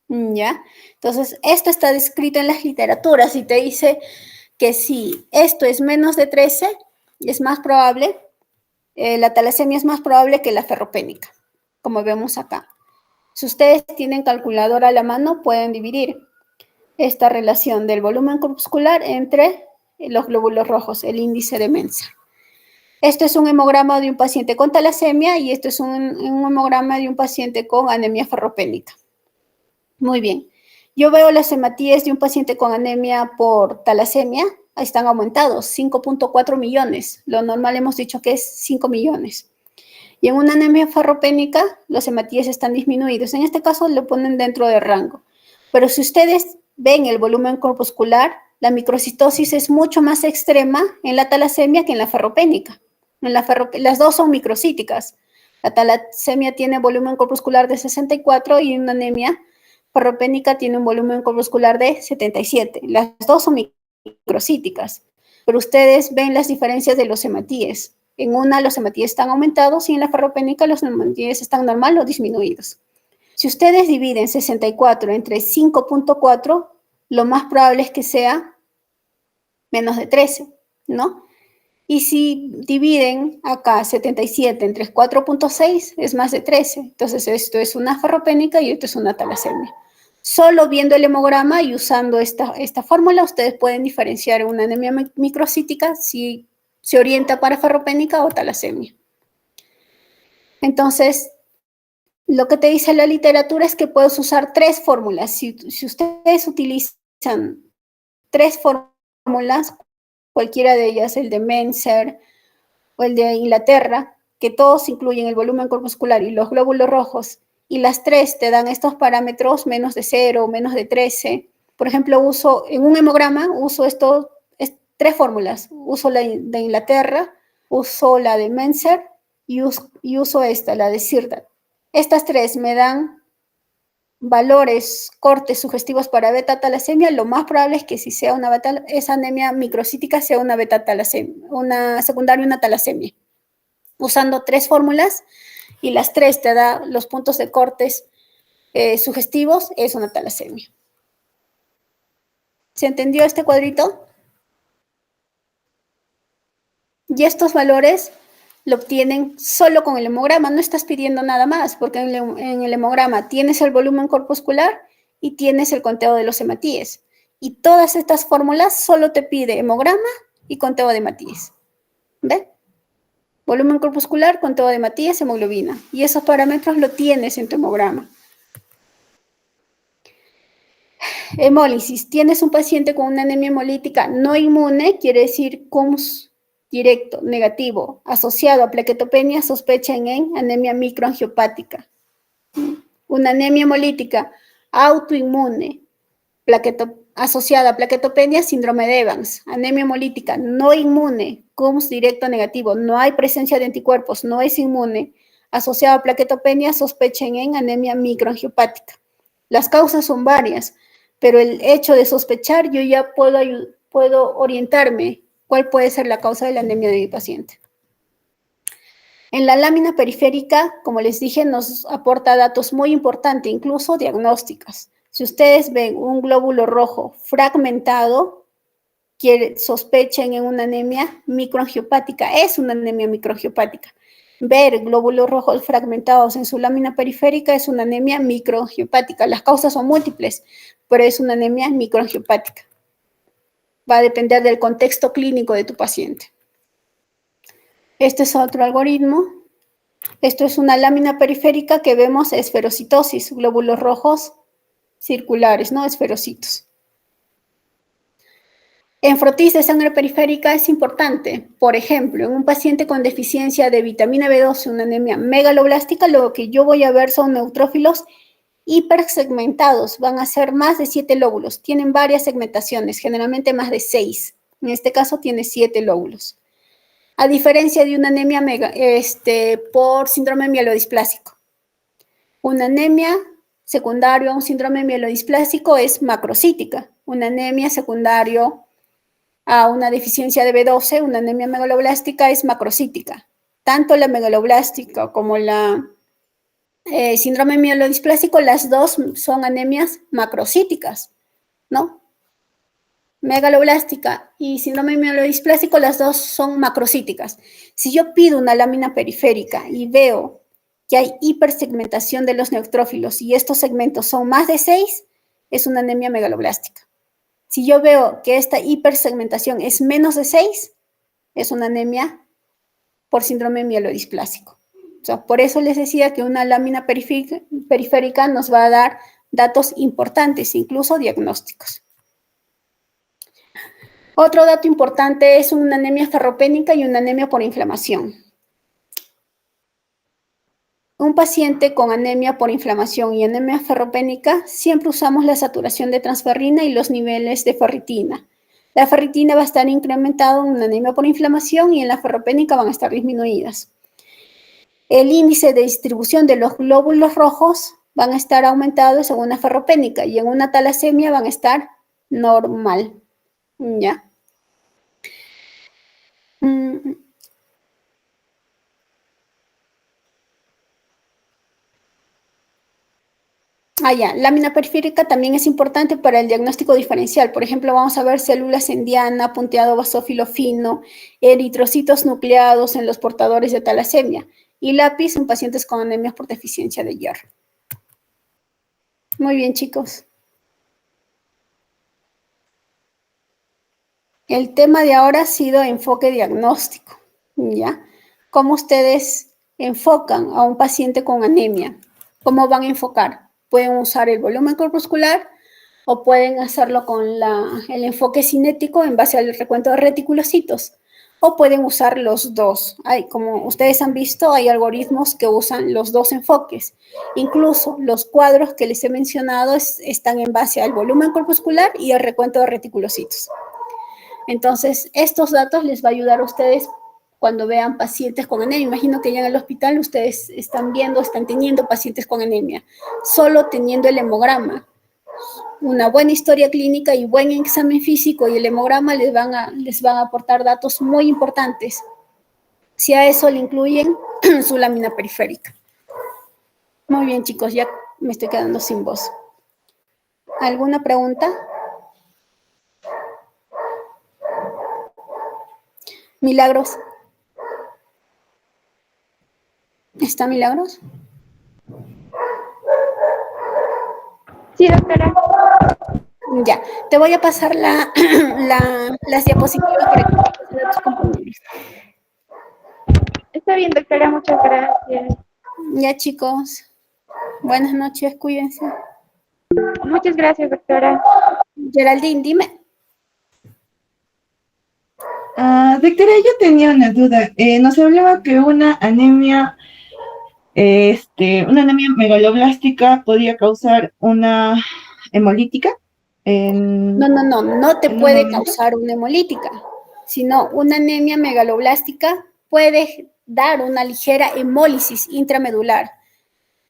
¿ya? Entonces, esto está descrito en las literaturas y te dice que si esto es menos de 13, es más probable, la talasemia es más probable que la ferropénica, como vemos acá. Si ustedes tienen calculadora a la mano, pueden dividir esta relación del volumen corpuscular entre los glóbulos rojos, el índice de Menser. Esto es un hemograma de un paciente con talasemia y esto es un hemograma de un paciente con anemia ferropénica. Muy bien. Yo veo las hematíes de un paciente con anemia por talasemia, están aumentados, 5.4 millones. Lo normal hemos dicho que es 5 millones. Y en una anemia ferropénica, los hematíes están disminuidos. En este caso, lo ponen dentro del rango. Pero si ustedes ven el volumen corpuscular, la microcitosis es mucho más extrema en la talasemia que en la ferropénica. Las dos son microcíticas. La talasemia tiene volumen corpuscular de 64 y una anemia ferropénica tiene un volumen corpuscular de 77. Las dos son microcíticas, pero ustedes ven las diferencias de los hematíes. En una los hematíes están aumentados y en la ferropénica los hematíes están normal o disminuidos. Si ustedes dividen 64 entre 5.4, lo más probable es que sea menos de 13, ¿no? Y si dividen acá 77 entre 4.6, es más de 13. Entonces, esto es una ferropénica y esto es una talasemia. Solo viendo el hemograma y usando esta fórmula, ustedes pueden diferenciar una anemia microcítica si se orienta para ferropénica o talasemia. Entonces, lo que te dice la literatura es que puedes usar 3 fórmulas. Si ustedes utilizan 3 fórmulas, cualquiera de ellas, el de Menser o el de Inglaterra, que todos incluyen el volumen corpuscular y los glóbulos rojos, y las 3 te dan estos parámetros menos de 0, menos de 13. Por ejemplo, en un hemograma, uso 3 fórmulas. Uso la de Inglaterra, uso la de Menser y uso la de Sirdal. Estas 3 me dan valores, cortes sugestivos para beta-talasemia. Lo más probable es que si sea esa anemia microcítica sea una beta-talasemia, una secundaria, una talasemia. Usando 3 fórmulas y las 3 te da los puntos de cortes sugestivos, es una talasemia. ¿Se entendió este cuadrito? Y estos valores lo obtienen solo con el hemograma, no estás pidiendo nada más, porque en el hemograma tienes el volumen corpuscular y tienes el conteo de los hematíes. Y todas estas fórmulas solo te pide hemograma y conteo de hematíes. ¿Ve? Volumen corpuscular, conteo de hematíes, hemoglobina. Y esos parámetros lo tienes en tu hemograma. Hemólisis. Tienes un paciente con una anemia hemolítica no inmune, quiere decir CUMS directo, negativo, asociado a plaquetopenia, sospecha en anemia microangiopática. Una anemia hemolítica autoinmune, asociada a plaquetopenia, síndrome de Evans. Anemia hemolítica no inmune, CUMS directo negativo, no hay presencia de anticuerpos, no es inmune, asociado a plaquetopenia, sospecha en anemia microangiopática. Las causas son varias, pero el hecho de sospechar, yo ya puedo orientarme cuál puede ser la causa de la anemia de mi paciente. En la lámina periférica, como les dije, nos aporta datos muy importantes, incluso diagnósticos. Si ustedes ven un glóbulo rojo fragmentado, sospechen en una anemia microangiopática, es una anemia microangiopática. Ver glóbulos rojos fragmentados en su lámina periférica es una anemia microangiopática. Las causas son múltiples, pero es una anemia microangiopática. Va a depender del contexto clínico de tu paciente. Este es otro algoritmo. Esto es una lámina periférica que vemos esferocitosis, glóbulos rojos circulares, ¿no? Esferocitos. En frotis de sangre periférica es importante. Por ejemplo, en un paciente con deficiencia de vitamina B12, una anemia megaloblástica, lo que yo voy a ver son neutrófilos hipersegmentados. Van a ser más de 7 lóbulos. Tienen varias segmentaciones, generalmente más de 6. En este caso tiene 7 lóbulos. A diferencia de una anemia por síndrome mielodisplásico. Una anemia secundario a un síndrome mielodisplásico es macrocítica. Una anemia secundario a una deficiencia de B12, una anemia megaloblástica es macrocítica. Tanto la megaloblástica como la síndrome mielodisplásico, las dos son anemias macrocíticas, ¿no? Megaloblástica y síndrome mielodisplásico, las dos son macrocíticas. Si yo pido una lámina periférica y veo que hay hipersegmentación de los neutrófilos y estos segmentos son más de 6, es una anemia megaloblástica. Si yo veo que esta hipersegmentación es menos de 6, es una anemia por síndrome mielodisplásico. O sea, por eso les decía que una lámina periférica nos va a dar datos importantes, incluso diagnósticos. Otro dato importante es una anemia ferropénica y una anemia por inflamación. Un paciente con anemia por inflamación y anemia ferropénica, siempre usamos la saturación de transferrina y los niveles de ferritina. La ferritina va a estar incrementada en una anemia por inflamación y en la ferropénica van a estar disminuidas. El índice de distribución de los glóbulos rojos van a estar aumentados en una ferropénica y en una talasemia van a estar normal. ¿Ya? Ya, lámina periférica también es importante para el diagnóstico diferencial. Por ejemplo, vamos a ver células en diana, punteado basófilo fino, eritrocitos nucleados en los portadores de talasemia y lápiz en pacientes con anemias por deficiencia de hierro. Muy bien, chicos. El tema de ahora ha sido enfoque diagnóstico, ¿ya? ¿Cómo ustedes enfocan a un paciente con anemia? ¿Cómo van a enfocar? Pueden usar el volumen corpuscular o pueden hacerlo con el enfoque cinético en base al recuento de reticulocitos. O pueden usar los dos. Como ustedes han visto, hay algoritmos que usan los dos enfoques. Incluso los cuadros que les he mencionado están en base al volumen corpuscular y el recuento de reticulocitos. Entonces, estos datos les va a ayudar a ustedes cuando vean pacientes con anemia. Imagino que ya en el hospital ustedes están teniendo pacientes con anemia. Solo teniendo el hemograma, una buena historia clínica y buen examen físico y el hemograma les van a aportar datos muy importantes. Si a eso le incluyen su lámina periférica. Muy bien, chicos, ya me estoy quedando sin voz. ¿Alguna pregunta? Milagros. ¿Está Milagros? Sí, doctora. Ya, te voy a pasar las diapositivas para que puedas a tus compañeros. Está bien, doctora, muchas gracias. Ya, chicos. Buenas noches, cuídense. Muchas gracias, doctora. Geraldine, dime. Doctora, yo tenía una duda. Nos hablaba que una anemia megaloblástica podía causar una hemolítica. No te puede causar una hemolítica, sino una anemia megaloblástica puede dar una ligera hemólisis intramedular.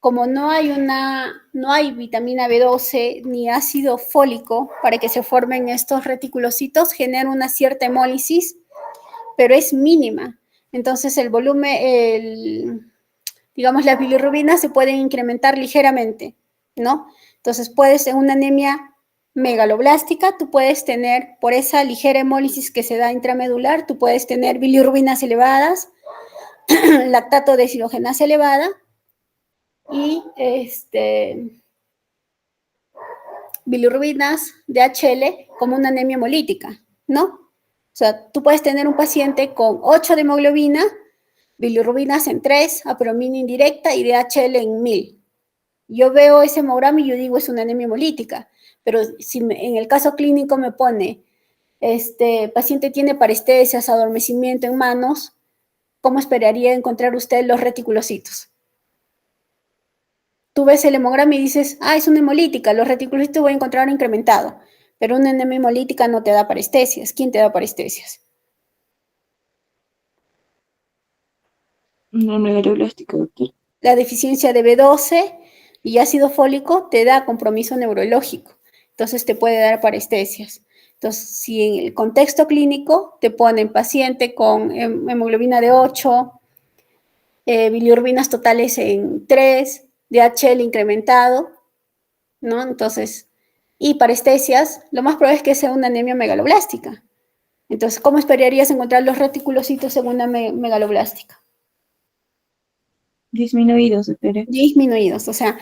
Como no hay vitamina B12 ni ácido fólico para que se formen estos reticulocitos, genera una cierta hemólisis, pero es mínima. Entonces el volumen, digamos, las bilirrubinas se pueden incrementar ligeramente, ¿no? Entonces puedes, en una anemia megaloblástica, tú puedes tener, por esa ligera hemólisis que se da intramedular, tú puedes tener bilirrubinas elevadas, lactato deshidrogenasa elevada, y bilirrubinas, DHL, como una anemia hemolítica, ¿no? O sea, tú puedes tener un paciente con 8 de hemoglobina, bilirrubinas en 3, aprominina indirecta y DHL en 1000. Yo veo ese hemograma y yo digo es una anemia hemolítica, pero si en el caso clínico me pone, paciente tiene parestesias, adormecimiento en manos, ¿cómo esperaría encontrar usted los reticulocitos? Tú ves el hemograma y dices, es una hemolítica, los reticulocitos voy a encontrar incrementado, pero una anemia hemolítica no te da parestesias. ¿Quién te da parestesias? Una megaloblástica, doctor. La deficiencia de B12 Y ácido fólico te da compromiso neurológico, entonces te puede dar parestesias. Entonces, si en el contexto clínico te ponen paciente con hemoglobina de 8, bilirrubinas totales en 3, DHL incrementado, ¿no? Entonces, y parestesias, lo más probable es que sea una anemia megaloblástica. Entonces, ¿cómo esperarías encontrar los reticulocitos en una megaloblástica? Disminuidos, doctora. Disminuidos, o sea,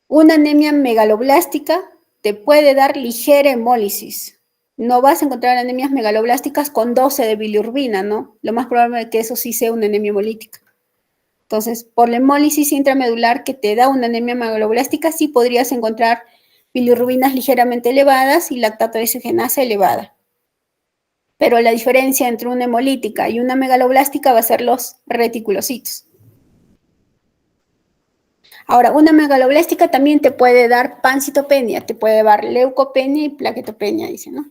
una anemia megaloblástica te puede dar ligera hemólisis. No vas a encontrar anemias megaloblásticas con 12 de bilirrubina, ¿no? Lo más probable es que eso sí sea una anemia hemolítica. Entonces, por la hemólisis intramedular que te da una anemia megaloblástica, sí podrías encontrar bilirrubinas ligeramente elevadas y lactato desogenasa elevada. Pero la diferencia entre una hemolítica y una megaloblástica va a ser los reticulocitos. Ahora, una megaloblástica también te puede dar pancitopenia, te puede dar leucopenia y plaquetopenia, dice, ¿no?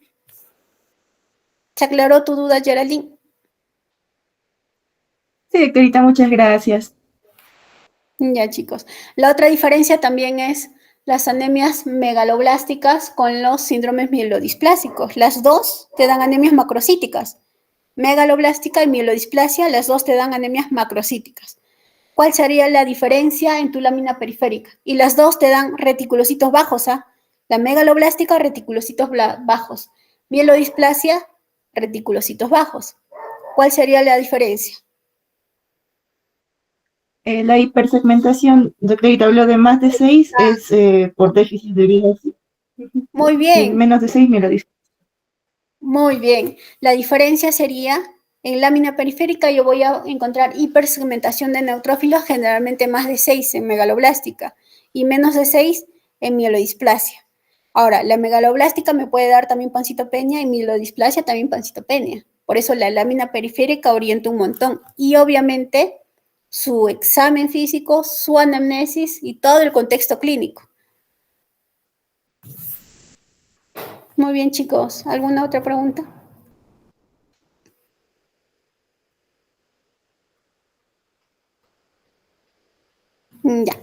¿Se aclaró tu duda, Geraldine? Sí, doctorita, muchas gracias. Ya, chicos. La otra diferencia también es las anemias megaloblásticas con los síndromes mielodisplásicos. Las dos te dan anemias macrocíticas. Megaloblástica y mielodisplasia, las dos te dan anemias macrocíticas. ¿Cuál sería la diferencia en tu lámina periférica? Y las dos te dan reticulocitos bajos, ¿ah? La megaloblástica, reticulocitos bajos. Mielodisplasia, reticulocitos bajos. ¿Cuál sería la diferencia? La hipersegmentación, doctorita, habló de más de 6, es por déficit de vida. Muy Y bien. menos de 6 me lo dice. Muy bien. La diferencia sería, en lámina periférica yo voy a encontrar hipersegmentación de neutrófilos, generalmente más de 6 en megaloblástica y menos de 6 en mielodisplasia. Ahora, la megaloblástica me puede dar también pancitopenia y mielodisplasia también pancitopenia. Por eso la lámina periférica orienta un montón. Y obviamente su examen físico, su anamnesis y todo el contexto clínico. Muy bien, chicos. ¿Alguna otra pregunta? Ya.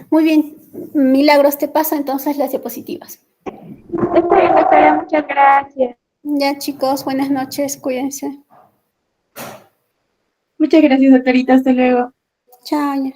Muy bien. Milagros, te pasa entonces las diapositivas. Está bien, doctora, muchas gracias. Ya, chicos, buenas noches. Cuídense. Muchas gracias, doctorita. Hasta luego. Chao. Ya.